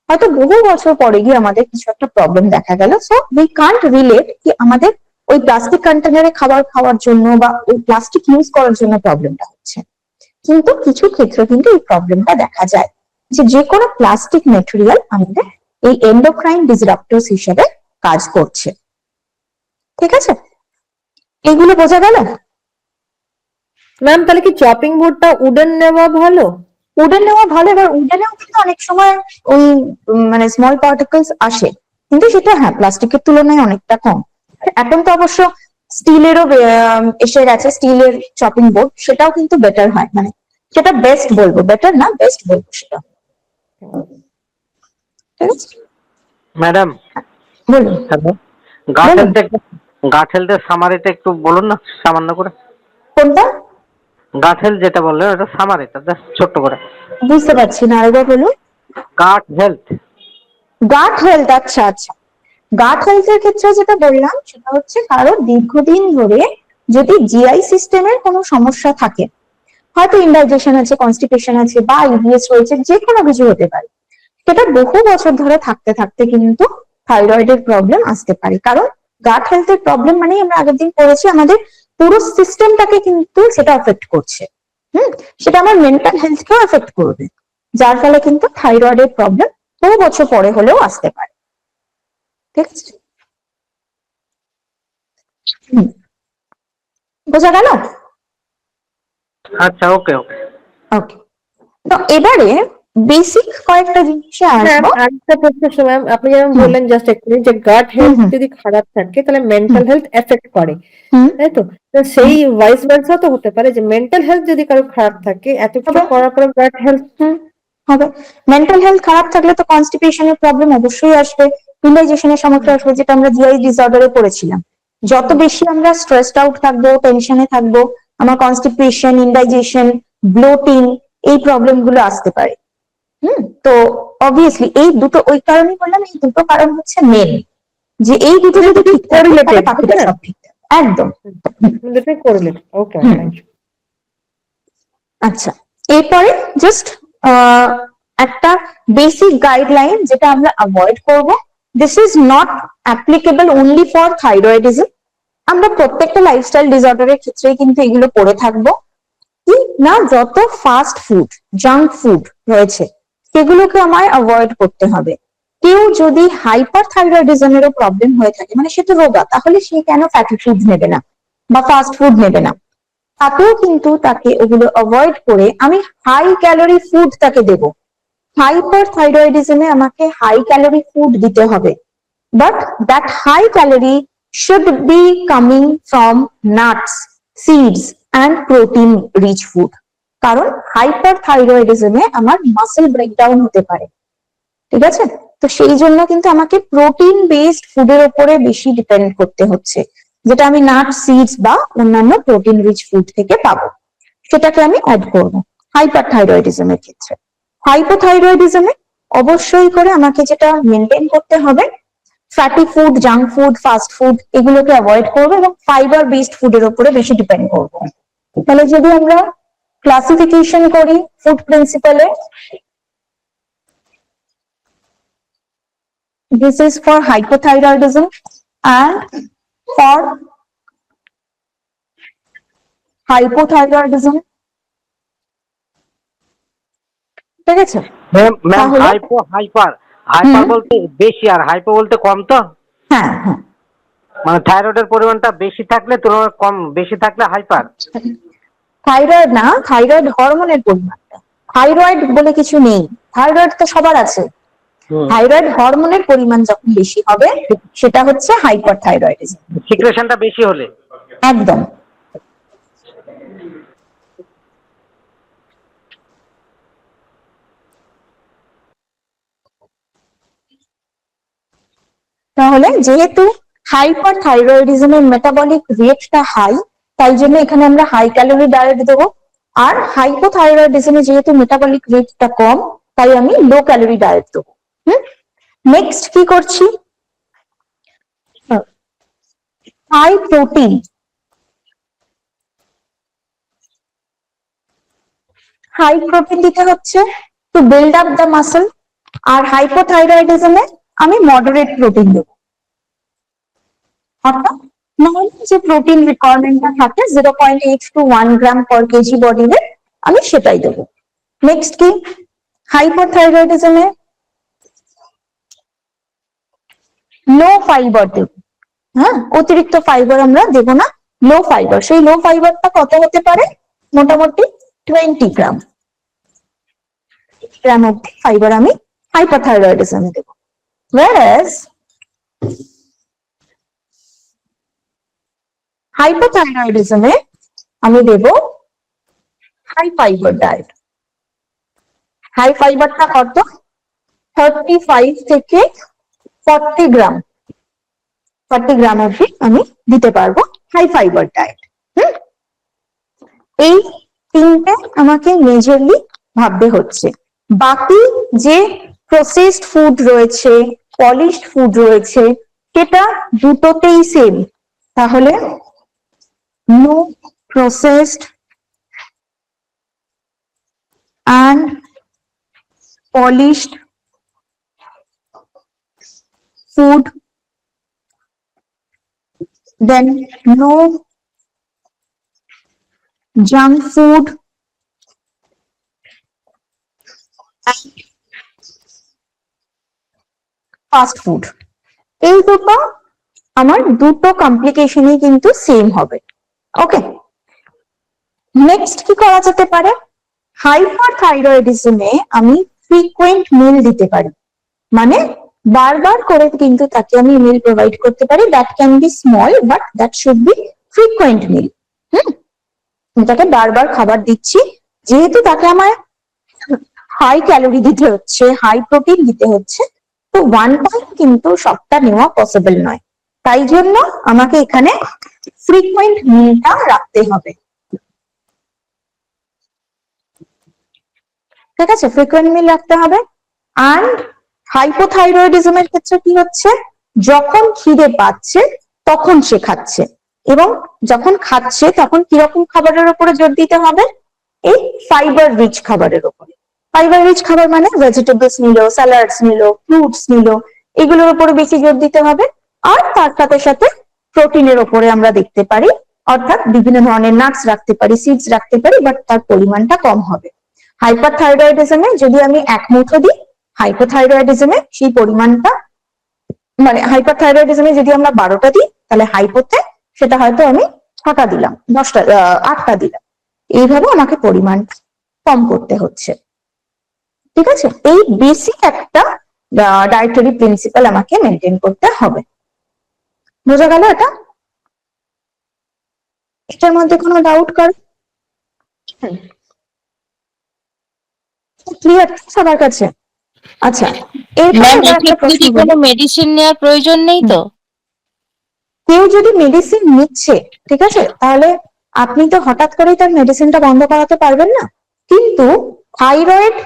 হয়তো বহু বছর পরে গিয়ে আমাদের কিছু একটা প্রবলেম দেখা গেল। সো উই কান্ট রিলেট কি আমাদের ওই প্লাস্টিক কন্টেনারে খাবার খাওয়ার জন্য বা ওই প্লাস্টিক ইউজ করার জন্য প্রবলেমটা হচ্ছে। কিন্তু কিছু ক্ষেত্রে কিন্তু এই প্রবলেমটা দেখা যায় যে কোনো প্লাস্টিক ম্যাটেরিয়াল আমাদের এই এন্ডোক্রাইন ডিসরাপ্টরস হিসেবে কাজ করছে। ঠিক আছে, এগুলো বোঝা গেল? ম্যাম তাহলে কি চপিং বোর্ডটা উডেন নেওয়া ভালো? উডেন নেওয়া ভালো, এবার উডেনেও কিন্তু অনেক সময় ওই মানে স্মল পার্টিকেলস আসে, কিন্তু সেটা হ্যাঁ প্লাস্টিকের তুলনায় অনেকটা কম। এখন তো অবশ্য স্টিলেরও এসে গেছে, স্টিলের চপিং বোর্ড, সেটাও কিন্তু বেটার হয়, মানে সেটা বেস্ট বলবো, বেটার না বেস্ট বলবো সেটা। ঠিক আছে, ম্যাডাম বলুন। হ্যালো, গাট হেলথের সামারিটা একটু বলুন না সামান্য করে। কোনটা? গাট হেলথ যেটা বললেন ওটা সামারিটা জাস্ট ছোট্ট করে। বুঝতে পারছি না, আরেকবার বলুন। গাট হেলথ। গাট হেলথ, আচ্ছা আচ্ছা। গাট হেলথের ক্ষেত্রে যেটা বললাম সেটা হচ্ছে কারো দীর্ঘদিন ধরে যদি জিআই সিস্টেমের কোনো সমস্যা থাকে, হয়তো ইনডাইজেশন আছে, কনস্টিপেশন আছে বা আইবিএস রয়েছে, যে কোনো কিছু হতে পারে, সেটা বহু বছর ধরে থাকতে থাকতে কিন্তু থাইরয়েডের প্রবলেম আসতে পারে। কারণ গাট হেলথের প্রবলেম মানে আমরা আগের দিন পড়েছি আমাদের পুরো সিস্টেমটাকে কিন্তু সেটা এফেক্ট করছে। সেটা আমার মেন্টাল হেলথকেও এফেক্ট করবে, যার ফলে কিন্তু থাইরয়েডের প্রবলেম বহু বছর পরে হলেও আসতে পারে। ঠিক আছে, বোঝা গেল? আচ্ছা, ওকে ওকে ওকে, তো এবারে বেসিক কয়েকটা জিনিসে ম্যাম আসবো। আরেকটা প্রশ্ন ম্যাম, আপনি যেমন বললেন জাস্ট একটু যে গাট হেলথ যদি খারাপ থাকে তাহলে মেন্টাল হেলথ এফেক্ট করে, তাই তো? তো সেই ভাইস ভার্সা তো হতে পারে যে মেন্টাল হেলথ যদি কারো খারাপ থাকে এত কিছু করার পরে গাট হেলথ হবে। মেন্টাল হেলথ খারাপ থাকলে তো কনস্টিপেশনের প্রবলেম অবশ্যই আসবে, ইনডাইজেশনের সমস্যা আসবে, যেটা আমরা জিআই ডিসঅর্ডারে পড়েছিলাম। যত বেশি আমরা স্ট্রেসড আউট থাকবো, টেনশনে থাকবো, আমার কনস্টিপেশন, ইনডাইজেশন, ব্লোটিং, এই প্রবলেম গুলো আসতে পারে। তো অবভিয়াসলি এই দুটো, ওই কারণেই বললাম এই দুটো কারণ হচ্ছে মেন, যে এই দুটো যদি ঠিক থাকে তাহলে বাকিটা সব ঠিক থাকে। একদম দুটোই কোরিলেটেড। Okay, thank you. আচ্ছা, এরপরে জাস্ট একটা বেসিক গাইডলাইন যেটা আমরা অ্যাভয়েড করব। This is not applicable only for thyroidism, আমরা প্রত্যেকটা লাইফস্টাইল ডিসঅর্ডারের ক্ষেত্রেই কিন্তু এগুলো পড়ে থাকবো। কি না, যত ফাস্ট ফুড, জাঙ্ক ফুড রয়েছে সেগুলোকে আমায় অ্যাভয়েড করতে হবে। কেউ যদি হাইপার থাইরয়েডিজমেরও প্রবলেম হয়ে থাকে, মানে সে তো রোগা, তাহলে সে কেন ফ্যাটি ফুড নেবে না বা ফাস্ট ফুড নেবে না? তাতেও কিন্তু তাকে ওগুলো অ্যাভয়েড করে আমি হাই ক্যালোরি ফুড তাকে দেব। হাইপার থাইরয়েডিজমে আমাকে হাই ক্যালোরি ফুড দিতে হবে, but that high calorie should be coming from nuts, seeds and protein rich food. কারণ হাইপার থাইরয়েডিজমে আমার মাসেল ব্রেকডাউন হতে পারে, ঠিক আছে? তো সেই জন্য কিন্তু আমাকে প্রোটিন বেসড ফুডের উপরে বেশি ডিপেন্ড করতে হচ্ছে, যেটা আমি নাট সিডস বা অন্যান্য প্রোটিন রিচ ফুড থেকে পাবো, সেটাকে আমি অ্যাড করবো হাইপারথাইরয়েডিজমের ক্ষেত্রে। হাইপোথাইরয়েডিজমে অবশ্যই করে আমাকে যেটা মেনটেন করতে হবে, fatty food, junk food, fast food এগুলোকে অ্যাভয়েড করবো এবং ফাইবার বেসড ফুডের উপরে বেশি ডিপেন্ড করবো। তাহলে যদি আমরা ক্লাসিফিকেশন করি food প্রিন্সিপালে, this is for hypothyroidism and for hypothyroidism, ঠিক আছে? ম্যাম তাহলে- হাইপার হুম। বলতে বেশি আর হাইপো বলতে কম তো? হ্যাঁ হ্যাঁ, মানে থাইরয়েডের পরিমাণটা বেশি থাকলে তুলনায় কম, বেশি থাকলে হাইপার। থাইরয়েড না, থাইরয়েড হরমোনের পরিমাণটা, থাইরয়েড বলে কিছু নেই, থাইরয়েড তো সবার আছে, থাইরয়েড হরমোনের পরিমাণ যখন বেশি হবে সেটা হচ্ছে হাইপারথাইরয়েডিজম। সিক্রেশনটা বেশি হলে একদম। তাহলে যেহেতু হাইপারথাইরয়েডিজমের মেটাবলিক রেটটা হাই, তাই জন্য এখানে আমরা হাই ক্যালোরি ডায়েট দেবো। আর হাইপোথাইরয়েডিজমে যেহেতু মেটাবলিক রেটটা কম, তাই আমি লো ক্যালোরি ডায়েট দেবো। নেক্সট কি করছি, হাই প্রোটিন, হাই প্রোটিন দিতে হচ্ছে to build up the muscle. আর হাইপোথাইরয়েডিজমে আমি মডারেট প্রোটিন দেবো, অর্থাৎ নর্মাল যে প্রোটিন রিকোয়ারমেন্টটা থাকে 0.8 to 1 gram per KG body weight, আমি সেটাই দেবো। নেক্সট কি, হাইপোথাইরয়েডিজমে লো ফাইবার দেবো, হ্যাঁ, অতিরিক্ত ফাইবার আমরা দেবো না, লো ফাইবার। সেই লো ফাইবারটা কত হতে পারে, মোটামুটি 20 গ্রাম অব্দি ফাইবার আমি হাইপারথাইরয়েডিজমে দেবো। whereas হাইপোথাইরয়েডিজমে আমি দেব হাই ফাইবার ডায়েট। হাই ফাইবারটা কত, 35 থেকে 40 গ্রাম, 40 গ্রাম অব্দি আমি দিতে পারবো হাই ফাইবার ডায়েট। এই তিনটে আমাকে মেজরলি ভাবতে হচ্ছে। বাকি যে প্রসেসড ফুড রয়েছে, পলিশড ফুড রয়েছে, সেটা দুটোতেই সেম। তাহলে no processed and polished food, then no junk food and fast food। এই দুটো আমার দুটো কমপ্লিকেশনই কিন্তু সেম হবে। ওকে, নেক্সট কি করা যেতে পারে, হাইপারথাইরয়েডিজমে আমি ফ্রিকোয়েন্ট মিল দিতে পারি, মানে বারবার করে কিন্তু তাকে আমি মিল প্রোভাইড করতে পারি। That can be small but that should be frequent meal. তাকে বারবার খাবার দিচ্ছি, যেহেতু তাকে আমার হাই ক্যালোরি দিতে হচ্ছে, হাই প্রোটিন দিতে হচ্ছে, তো ওয়ান টাইম কিন্তু সবটা নেওয়া পসিবল নয়। তাই জন্য আমাকে এখানে ফ্রিকোয়েন্ট মিলটা রাখতে হবে। ঠিক আছে, ফ্রিকোয়েন্ট মিল রাখতে হবে। অ্যান্ড হাইপোথাইরয়েডিজমের ক্ষেত্রে কি হচ্ছে, যখন খিদে পাচ্ছে তখন সে খাচ্ছে, এবং যখন খাচ্ছে তখন কিরকম খাবারের উপরে জোর দিতে হবে, এই ফাইবার রিচ খাবারের উপরে। ফাইবার রিচ খাবার মানে ভেজিটেবলস নিল, স্যালাডস নিল, ফ্রুটস নিল, এগুলোর উপরে বেশি জোর দিতে হবে। আর তার সাথে সাথে প্রোটিনের উপরে আমরা দেখতে পারি, অর্থাৎ বিভিন্ন ধরনের নাটস রাখতে পারি, সিডস রাখতে পারি, বাট তার পরিমাণটা কম হবে। হাইপারথাইরয়েডিজমে যদি আমি এক মুঠো দিই, হাইপোথাইরয়েডিজমে সেই পরিমাণটা, মানে হাইপারথাইরয়েডিজমে যদি আমরা 12টা দিই, তাহলে হাইপোতে সেটা হয়তো আমি 6টা দিলাম, 8টা দিলাম, এইভাবে আমাকে পরিমাণ কম করতে হচ্ছে। ঠিক আছে, এই বেসিক একটা ডায়েটারি প্রিন্সিপাল আমাকে মেনটেন করতে হবে। বোঝা গেল এটা? এটার মধ্যে কোনো ডাউট কর, ক্লিয়ার সবার কাছে? আচ্ছা, এরপরে ম্যাম আবার একটা এক্ষেত্রে প্রশ্ন কি বলি, কোনো মেডিসিন নেওয়ার প্রয়োজন নেই তো? কেউ যদি মেডিসিন নিচ্ছে, ঠিক আছে, তাহলে আপনি তো হঠাৎ করেই তার মেডিসিনটা বন্ধ করাতে পারবেন না। কিন্তু থাইরয়েড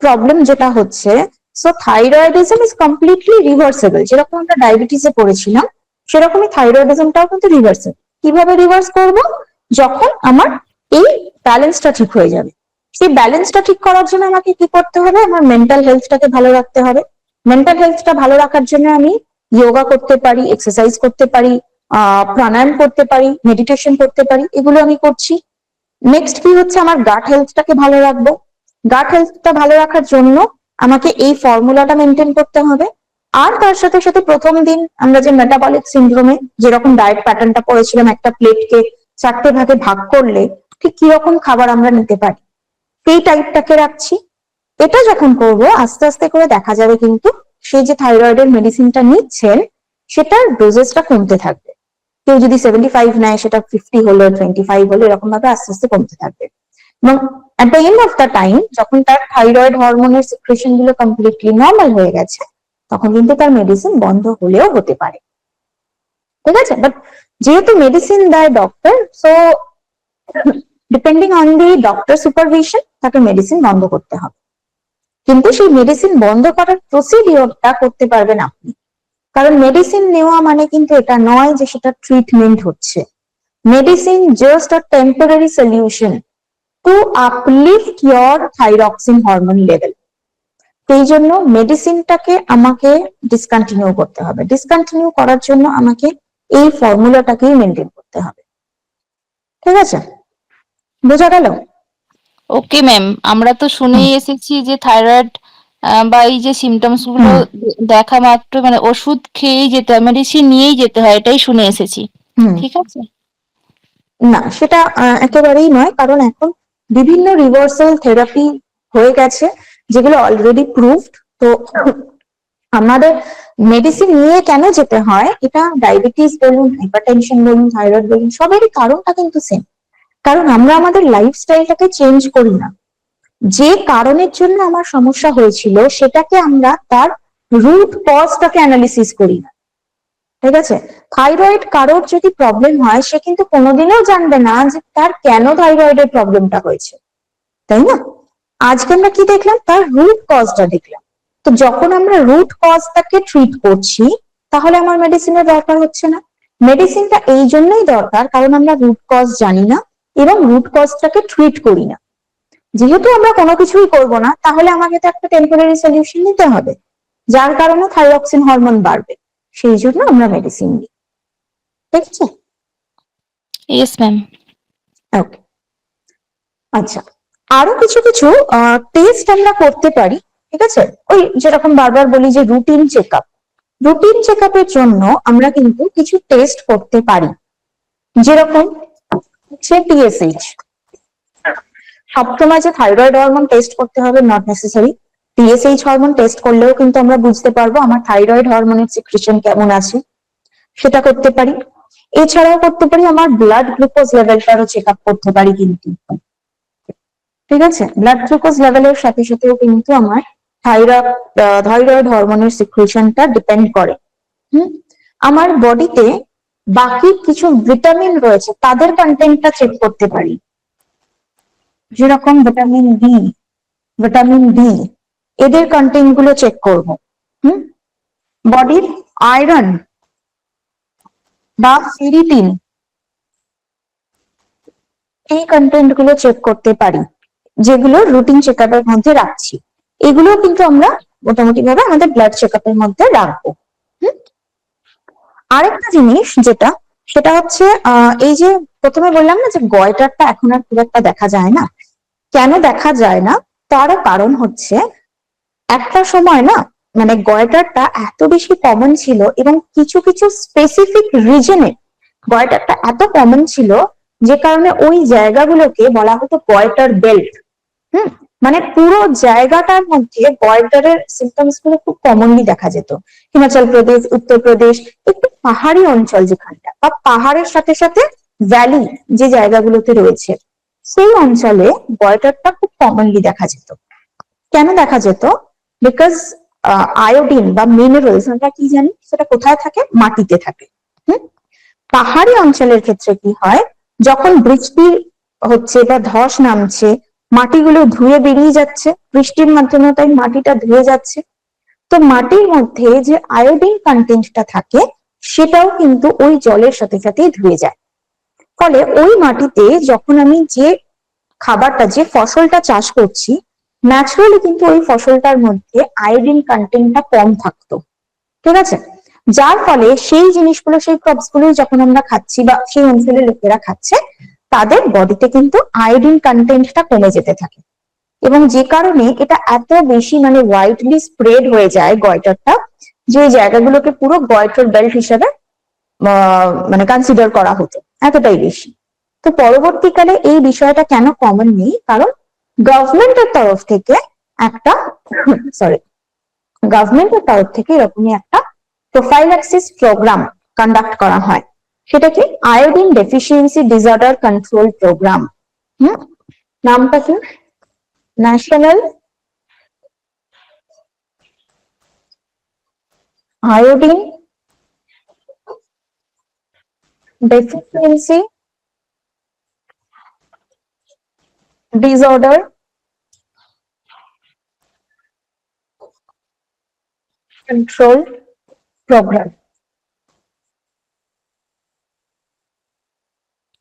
প্রবলেম যেটা হচ্ছে, so thyroidism is completely reversible. যেরকম আমরা ডায়াবেটিসে পড়েছিলাম, সেরকমই থাইরয়েডিজমটাও কিন্তু রিভার্সেবল। কিভাবে রিভার্স করব? যখন আমার এই ব্যালেন্সটা ঠিক হয়ে যাবে। সেই ব্যালেন্সটা ঠিক করার জন্য আমাকে কি করতে হবে? আমার মেন্টাল হেলথটাকে ভালো রাখতে হবে। মেন্টাল হেলথটা ভালো রাখার জন্য আমি যোগা করতে পারি, এক্সারসাইজ করতে পারি, প্রাণায়াম করতে পারি, মেডিটেশন করতে পারি, এগুলো আমি করছি। নেক্সট কি হচ্ছে, আমার গাট হেলথটাকে ভালো রাখবো। গাট হেলথটা ভালো রাখার জন্য আমাকে এই ফর্মুলাটা মেনটেন করতে হবে। আর তার সাথে সাথে প্রথম দিন আমরা যে মেটাবলিক সিন্ড্রোমে যেরকম ডায়েট প্যাটার্নটা পড়েছিলাম, একটা প্লেটকে 4টে ভাগে ভাগ করলে ঠিক কিরকম খাবার আমরা নিতে পারি, সেই টাইপটাকে রাখছি। এটা যখন করব, আস্তে আস্তে করে দেখা যাবে কিন্তু সেই যে থাইরয়েডের মেডিসিনটা নিচ্ছেন সেটার ডোজেসটা কমতে থাকবে। কেউ যদি 75 নেয়, সেটা 50 হলো, 25 হলো, এরকম ভাবে আস্তে আস্তে কমতে থাকবে। এবং at the end of the time, যখন তার থাইরয়েড হরমোনের সিক্রেশন গুলো কমপ্লিটলি নর্মাল হয়ে গেছে, তখন কিন্তু তার মেডিসিন বন্ধ হলেও হতে পারে। ঠিক আছে, বাট যেহেতু মেডিসিন দেয় doctor, so depending on the doctor supervision তাকে মেডিসিন বন্ধ করতে হবে। কিন্তু সেই মেডিসিন বন্ধ করার প্রসিডিওরটা করতে পারবেন আপনি। কারণ মেডিসিন নেওয়া মানে কিন্তু এটা নয় যে সেটা ট্রিটমেন্ট হচ্ছে। Medicine just a temporary solution to uplift your thyroxine hormone level. সেই জন্য মেডিসিনটাকে আমাকে ডিসকন্টিনিউ করতে হবে। ডিসকন্টিনিউ করার জন্য আমাকে এই ফর্মুলাটাকেই মেনটেন করতে হবে। ঠিক আছে, বোঝা গেল? ওকে ম্যাম, আমরা তো শুনেই এসেছি যে থাইরয়েড বা এই যে সিমটমস গুলো দেখা মাত্র মানে ওষুধ খেয়েই যেতে হয়, মেডিসিন নিয়েই যেতে হয়, এটাই শুনে এসেছি। ঠিক আছে। না, সেটা একেবারেই নয়। কারণ এখন বিভিন্ন রিভার্সাল থেরাপি হয়ে গেছে যেগুলো অলরেডি প্রুভড। তো আমাদের মেডিসিন নিয়ে কেন যেতে হয়, এটা ডায়াবেটিস বলুন, হাইপারটেনশন বলুন, থাইরয়েড বলুন, সবেরই কারণটা কিন্তু সেম। কারণ আমরা আমাদের লাইফস্টাইলটাকে চেঞ্জ করি না। যে কারণের জন্য আমার সমস্যা হয়েছিল সেটাকে আমরা তার রুট কজটাকে অ্যানালিসিস করি না। ঠিক আছে, থাইরয়েড কারোর যদি প্রবলেম হয়, সে কিন্তু কোনোদিনও জানবে না যে তার কেন থাইরয়েডের প্রবলেমটা হয়েছে, তাই না? আজকে আমরা কি দেখলাম? তার রুট কজটা দেখলাম। তো যখন আমরা রুট কজটাকে ট্রিট করছি, তাহলে আমার মেডিসিনের দরকার হচ্ছে না। মেডিসিনটা এই জন্যই দরকার কারণ আমরা রুট কজ জানি না এবং রুট কজটাকে ট্রিট করি না। যেহেতু আমরা কোনো কিছুই করব না, তাহলে আমাকে তো একটা টেম্পোরারি সলিউশন নিতে হবে, যার কারণে থাইরক্সিন হরমোন বাড়বে। সেই জন্য আমরা মেডিসিন নিই। ঠিক আছে? Yes ma'am. ওকে, আচ্ছা, আরো কিছু কিছু টেস্ট আমরা করতে পারি। ঠিক আছে, ওই যেরকম বারবার বলি যে রুটিন চেকআপ। রুটিন চেকআপের জন্য আমরা কিন্তু কিছু টেস্ট করতে পারি, যেরকম হচ্ছে টিএসএইচ। সবসময় যে থাইরয়েড হরমোন টেস্ট করতে হবে not necessary. TSH hormone test করলেও কিন্তু আমরা বুঝতে পারবো আমার থাইরয়েড হরমোনের সিক্রেশন কেমন আছে, সেটা করতে পারি। এছাড়াও করতে পারি আমার ব্লাড গ্লুকোজ লেভেলটারও চেক আপ করতে পারি কিন্তু। ঠিক আছে, ব্লাড গ্লুকোজ লেভেলের সাথে সাথেও কিন্তু আমার থাইরয়েড হরমোনের সিক্রেশনটা ডিপেন্ড করে। আমার বডিতে বাকি কিছু ভিটামিন রয়েছে, তাদের কন্টেন্টটা চেক করতে পারি, যেরকম ভিটামিন বি, ভিটামিন ডি, এদের কন্টেন্ট গুলো চেক করবো। বডির আয়রন বা ফেরিটিন, এই কন্টেন্ট গুলো চেক করতে পারি, যেগুলো রুটিন চেকআপের মধ্যে রাখছি। এগুলো কিন্তু আমরা মোটামুটি ভাবে আমাদের ব্লাড চেকআপের মধ্যে রাখবো। আরেকটা জিনিস যেটা, সেটা হচ্ছে এই যে প্রথমে বললাম না যে গয়টারটা এখন আর খুব একটা দেখা যায় না। কেন দেখা যায় না? তারও কারণ হচ্ছে, একটা সময় না মানে গয়টারটা এত বেশি কমন ছিল এবং কিছু কিছু স্পেসিফিক রিজনে গয়টারটা এত কমন ছিল, যে কারণে ওই জায়গাগুলোকে বলা হতো গয়টার বেল্ট। মানে পুরো জায়গাটার মধ্যে গয়টারের সিমটমস গুলো খুব কমনলি দেখা যেত। হিমাচল প্রদেশ, উত্তরপ্রদেশ, একটু পাহাড়ি অঞ্চল যেখানটা, বা পাহাড়ের সাথে সাথে ভ্যালি যে জায়গাগুলোতে রয়েছে, সেই অঞ্চলে গয়টারটা খুব কমনলি দেখা যেত। কেন দেখা যেত? বিকজ আয়োডিন বা মিনারেলস আমরা কি জানি সেটা কোথায় থাকে, মাটিতে থাকে। পাহাড়ি অঞ্চলের ক্ষেত্রে কি হয়, যখন বৃষ্টি হচ্ছে বা ধস নামছে, মাটিগুলো ধুয়ে বেরিয়ে যাচ্ছে, বৃষ্টির মাধ্যমে তাই মাটিটা ধুয়ে যাচ্ছে, তো মাটির মধ্যে যে আয়োডিন কন্টেন্টটা থাকে সেটাও কিন্তু ওই জলের সাথে সাথেই ধুয়ে যায়। ফলে ওই মাটিতে যখন আমি যে খাবারটা, যে ফসলটা চাষ করছি, ন্যাচারালি কিন্তু ওই ফসলটার মধ্যে আয়োডিন কন্টেন্টটা কম থাকতো, ঠিক আছে? যার ফলে সেই জিনিসগুলো, সেই ক্রপস গুলো যখন আমরা খাচ্ছি বা সেই অঞ্চলের লোকেরা খাচ্ছে, তাদের বডিতে কিন্তু আয়োডিন কন্টেন্টটা কমে যেতে থাকে। এবং যে কারণে এটা এত বেশি মানে ওয়াইডলি স্প্রেড হয়ে যায় গয়টারটা, যে জায়গাগুলোকে পুরো গয়টার বেল্ট হিসেবে মানে কনসিডার করা হতো, এতটাই বেশি। তো পরবর্তীকালে এই বিষয়টা কেন কমন নেই, কারণ গভর্নমেন্টের তরফ থেকে একটা গভর্নমেন্টের তরফ থেকে এরকমই একটা প্রোফাইল্যাক্সিস প্রোগ্রাম কন্ডাক্ট করা হয়। সেটা কি, iodine deficiency disorder control programme. নামটা কি, national iodine deficiency disorder control programme,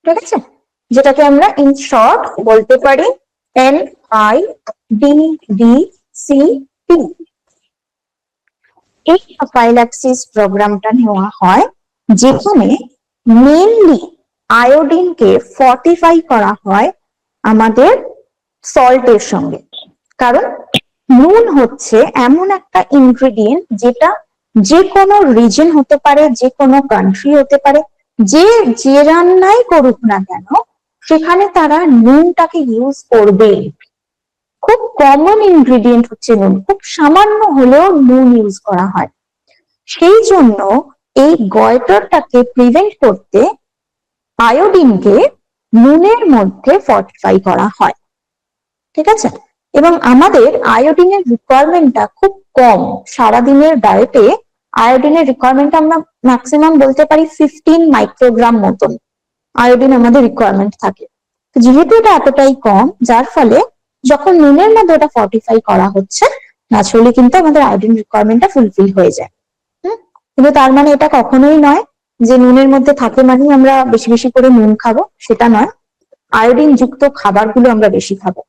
ঠিক আছে? যেটাকে আমরা ইন শর্ট বলতে পারি NIDDCP। এই প্রোফাইল্যাক্সিস প্রোগ্রামটা নেওয়া হয় যেখানে মেইনলি আয়োডিনকে ফর্টিফাই করা হয় আমাদের সল্টের সঙ্গে। কারণ নুন হচ্ছে এমন একটা ইনগ্রেডিয়েন্ট যেটা যে কোনো রিজন হতে পারে, যে কোনো কান্ট্রি হতে পারে, যে রান্নাই করুক না কেন সেখানে তারা নুনটাকে ইউজ করবে। খুব কমন ইনগ্রেডিয়েন্ট হচ্ছে নুন, খুব সামান্য হলেও নুন ইউজ করা হয়। সেই জন্য এই গয়টারটাকে প্রিভেন্ট করতে আয়োডিনকে নুনের মধ্যে ফর্টিফাই করা হয়, ঠিক আছে? এবং আমাদের আয়োডিনের রিকোয়ারমেন্টটা খুব কম। সারাদিনের ডায়েটে আয়োডিনের রিকোয়ারমেন্ট আমরা ম্যাক্সিমাম বলতে পারি 15 মাইক্রোগ্রাম মতন আয়োডিন আমাদের রিকোয়ারমেন্ট থাকে। যেহেতু এটা এতটাই কম, যার ফলে যখন নুনের মধ্যে ওটা ফর্টিফাই করা হচ্ছে, ন্যাচারালি কিন্তু আমাদের আয়োডিন রিকোয়ারমেন্টটা ফুলফিল হয়ে যায়। কিন্তু তার মানে এটা কখনোই নয় যে নুনের মধ্যে থাকে মানে আমরা বেশি বেশি করে নুন খাবো, সেটা নয়। আয়োডিন যুক্ত খাবারগুলো আমরা বেশি খাবো।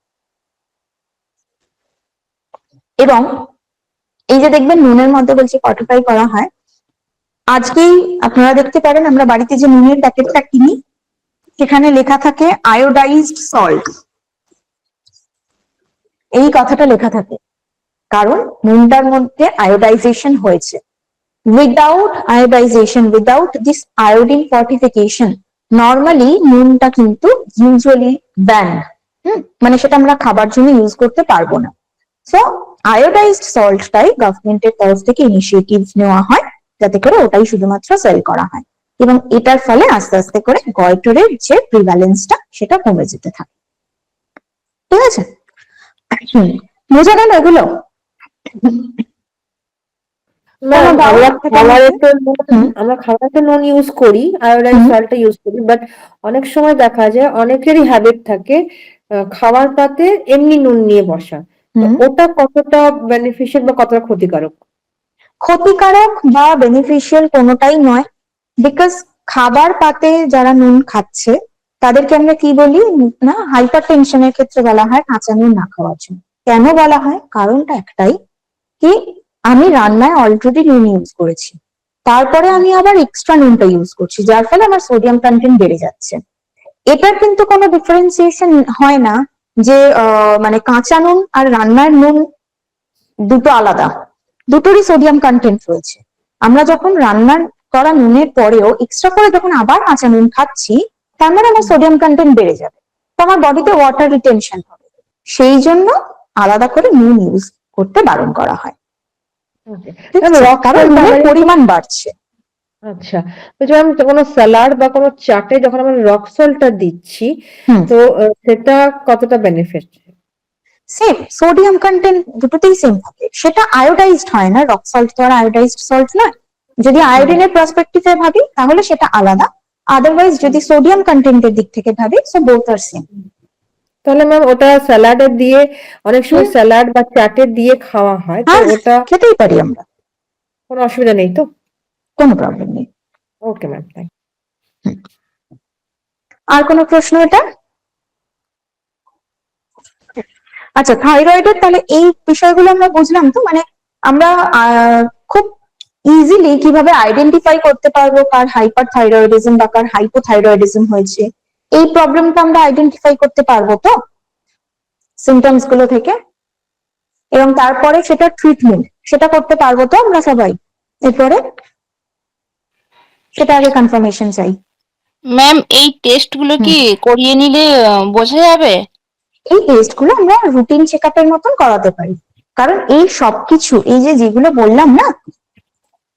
এবং এই যে দেখবেন নুনের মধ্যে বলছি ফর্টিফাই করা হয়, আজকেই আপনারা দেখতে পারেন আমরা বাড়িতে যে নুনের প্যাকেটটা কিনি সেখানে লেখা থাকে আয়োডাইজড সল্ট, এই কথাটা লেখা থাকে কারণ নুনটার মধ্যে আয়োডাইজেশন হয়েছে। Without iodization, without this iodine fortification, normally নুনটা কিন্তু ইউজুয়ালি ব্যান্ড, মানে সেটা আমরা খাবার জন্য ইউজ করতে পারবো না। সো আয়োডাইজড সল্টটাই গভর্নমেন্টের তরফ থেকে ইনিশিয়েটিভ নেওয়া হয় যাতে করে ওটাই শুধুমাত্র সেল করা হয়, এবং এটার ফলে আস্তে আস্তে করে গয়টারের যে প্রিভ্যালেন্সটা সেটা কমে যেতে থাকে, ঠিক আছে? বোঝা গেল এগুলো? না, কোনো doubt আমরা থাকলে খাবারে আমাকে- তো আমরা খাবারে নুন ইউজ করি, আয়োডাইজ সল্টটা ইউজ করি, বাট অনেক সময় দেখা যায় অনেকেরই হ্যাবিট থাকে খাওয়ার পাতে এমনি নুন নিয়ে বসা। তো ওটা কতটা বেনিফিশিয়াল বা কতটা ক্ষতিকারক? ক্ষতিকারক বা বেনিফিশিয়াল কোনোটাই নয়, বিকজ খাবার পাতে যারা নুন খাচ্ছে তাদেরকে আমরা কি বলি না, হাইপার টেনশনের ক্ষেত্রে বলা হয় কাঁচা নুন না খাওয়ার জন্য। কেন বলা হয়? কারণটা একটাই, কি আমি রান্নায় অলরেডি নুন ইউজ করেছি, তারপরে আমি আবার এক্সট্রা নুনটা ইউজ করছি, যার ফলে আমার সোডিয়াম কন্টেন্ট বেড়ে যাচ্ছে। এটার কিন্তু কোনো ডিফারেন্সিয়েশন হয় না যে মানে কাঁচা নুন আর রান্নার নুন দুটো আলাদা, দুটোরই সোডিয়াম কন্টেন্ট রয়েছে। আমরা যখন রান্নার করা নুনের পরেও এক্সট্রা করে যখন আবার কাঁচা নুন খাচ্ছি, তার মানে আমার সোডিয়াম কন্টেন্ট বেড়ে যাবে, তো আমার বডিতে ওয়াটার রিটেনশন হবে। সেই জন্য আলাদা করে নুন ইউজ করতে বারণ করা হয়, ঠিক আছে? কারণ নুনের পরিমাণ বাড়ছে। আচ্ছা, তো যেমন কোনো স্যালাড বা কোনো চাটে যখন আমরা রক সল্টটা দিচ্ছি, তো সেটা কতটা বেনিফিট? সেম সোডিয়াম কন্টেন্ট দুটোতেই সেম থাকে, সেটা আয়োডাইজড হয় না, রক সল্ট তো আর আয়োডাইজড সল্ট নয়। যদি আয়োডিনের পার্সপেক্টিভে ভাবি তাহলে সেটা আলাদা, আদারওয়াইজ যদি সোডিয়াম কন্টেন্টের দিক থেকে ভাবি সো বোথ আর সেম। তাহলে ম্যাম ওটা স্যালাডে দিয়ে, অনেক সময় স্যালাড বা চাটে দিয়ে খাওয়া হয়, তো হ্যাঁ ওটা খেতেই পারি আমরা, কোনো অসুবিধা নেই তো? কোনো প্রবলেম নেই। ওকে ম্যাম, থ্যাংক আর কোনো প্রশ্ন এটা? আচ্ছা, থাইরয়েডের তাহলে এই বিষয়গুলো আমরা বুঝলাম তো, মানে আমরা খুব ইজিলি কিভাবে আইডেন্টিফাই করতে পারবো কার হাইপার থাইরয়েডিজম বা কার হাইপোথাইরয়েডিজম হয়েছে, এই প্রবলেমটা আমরা আইডেন্টিফাই করতে পারবো তো সিমটমস গুলো থেকে, এবং তারপরে সেটা ট্রিটমেন্ট সেটা করতে পারবো তো আমরা সবাই। এরপরে সেটা আগে কনফার্মেশন চাই। ম্যাম এই টেস্ট গুলো কি করিয়ে নিলে বোঝা যাবে? এই টেস্ট গুলো আমরা রুটিন চেক আপের মতন করাতে পারি, কারণ এই সবকিছু এই যে যেগুলো বললাম না,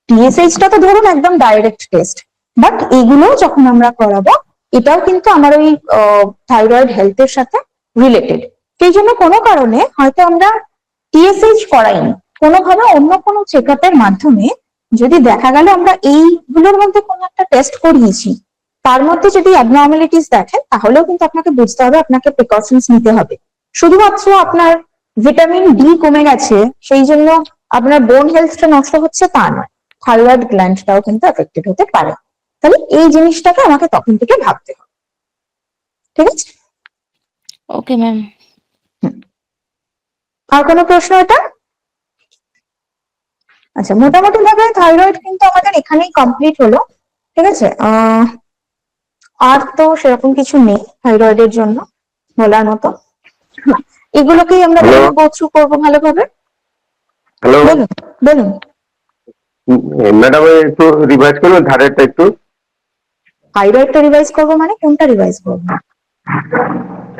টিএসএইচটা তো ধরুন একদম ডাইরেক্ট টেস্ট, বাট এগুলো যখন আমরা করাবো এটাও কিন্তু আমার ওই থাইরয়েড হেলথের সাথে রিলেটেড। সেই জন্য কোনো কারণে হয়তো আমরা টিএসএইচ করাইনি, কোনোভাবে অন্য কোনো চেক আপের মাধ্যমে যদি দেখা গেল আমরা এইগুলোর মধ্যে কোনো একটা টেস্ট করিয়েছি, তার মধ্যে যদি অ্যাবনর্মালিটিস দেখেন তাহলেও কিন্তু আপনাকে বুঝতে হবে, আপনাকে প্রিকশনস নিতে হবে। শুধুমাত্র আপনার ভিটামিন ডি কমে গেছে সেই জন্য আপনার বোন হেলথটা নষ্ট হচ্ছে তা নয়, থাইরয়েড গ্ল্যান্ডটাও কিন্তু এফেক্টেড হতে পারে। তাহলে এই জিনিসটাকে আমাকে তখন থেকে ভাবতে হবে, ঠিক আছে? Okay ma'am. আর কোনো প্রশ্ন এটা? আচ্ছা, মোটামুটি ভাবে থাইরয়েড কিন্তু আমাদের এখানেই কমপ্লিট হলো, ঠিক আছে? আর তো সেরকম কিছু নেই থাইরয়েডের জন্য বলার মতো, এগুলোকেই আমরা গো থ্রু করবো ভালোভাবে। হ্যালো বলুন বলুন। ম্যাডাম, একটু রিভাইজ করুন ধারেরটা একটু। থাইরয়েডটা রিভাইজ করবো মানে কোনটা রিভাইজ করবো?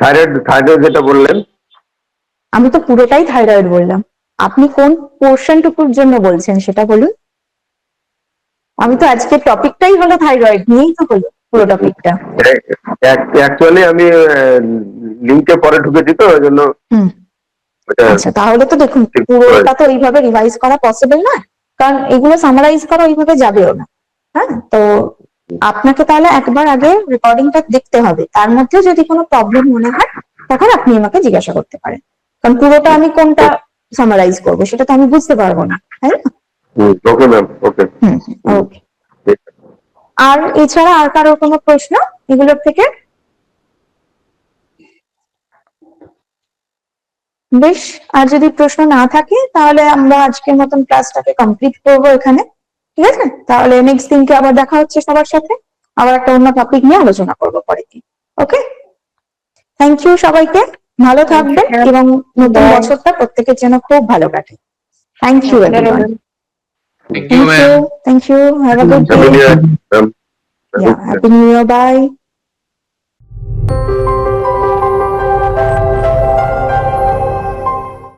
থাইরয়েড যেটা বললেন। আমি তো পুরোটাই থাইরয়েড বললাম, আপনি কোন পোর্শনটুকুর জন্য বলছেন সেটা বলুন। আমি তো আজকের টপিকটাই হলো থাইরয়েড নিয়েই তো হলো পুরো টপিকটা। অ্যাকচুয়ালি আমি লিঙ্কে পরে ঢুকেছি তো ওই জন্য। আচ্ছা, তাহলে তো দেখুন পুরোটা তো এইভাবে রিভাইজ করা পসিবল নয়, কারণ এগুলো সামারাইজ করা ওইভাবে যাবেও না। হ্যাঁ, তো আপনাকে তাহলে একবার আগে রেকর্ডিংটা দেখতে হবে, তার মধ্যে যদি কোনো প্রবলেম মনে হয় তখন আপনি আমাকে জিজ্ঞাসা করতে পারেন, কারণ পুরোটা আমি কোনটা সামারাইজ করবো সেটা তো আমি বুঝতে পারবো না, তাই না? ওকে ম্যাম, ওকে। ওকে। আর এছাড়া আর কারোর কোনো প্রশ্ন এগুলোর থেকে? বেশ, আর যদি প্রশ্ন না থাকে তাহলে আমরা আজকের মতন ক্লাসটাকে কমপ্লিট করবো এখানে, ঠিক আছে? তাহলে নেক্সট দিনকে আবার দেখা হচ্ছে সবার সাথে, আবার একটা অন্য টপিক নিয়ে আলোচনা করবো পরে দিন। ওকে, থ্যাংক ইউ সবাইকে, ভালো থাকবেন এবং নতুন বছরটা প্রত্যেকের জন্য খুব ভালো কাটে। Thank you everyone. Thank you ma'am. Thank you, have a good day. Happy new year ma'am. Yeah, happy new year, bye.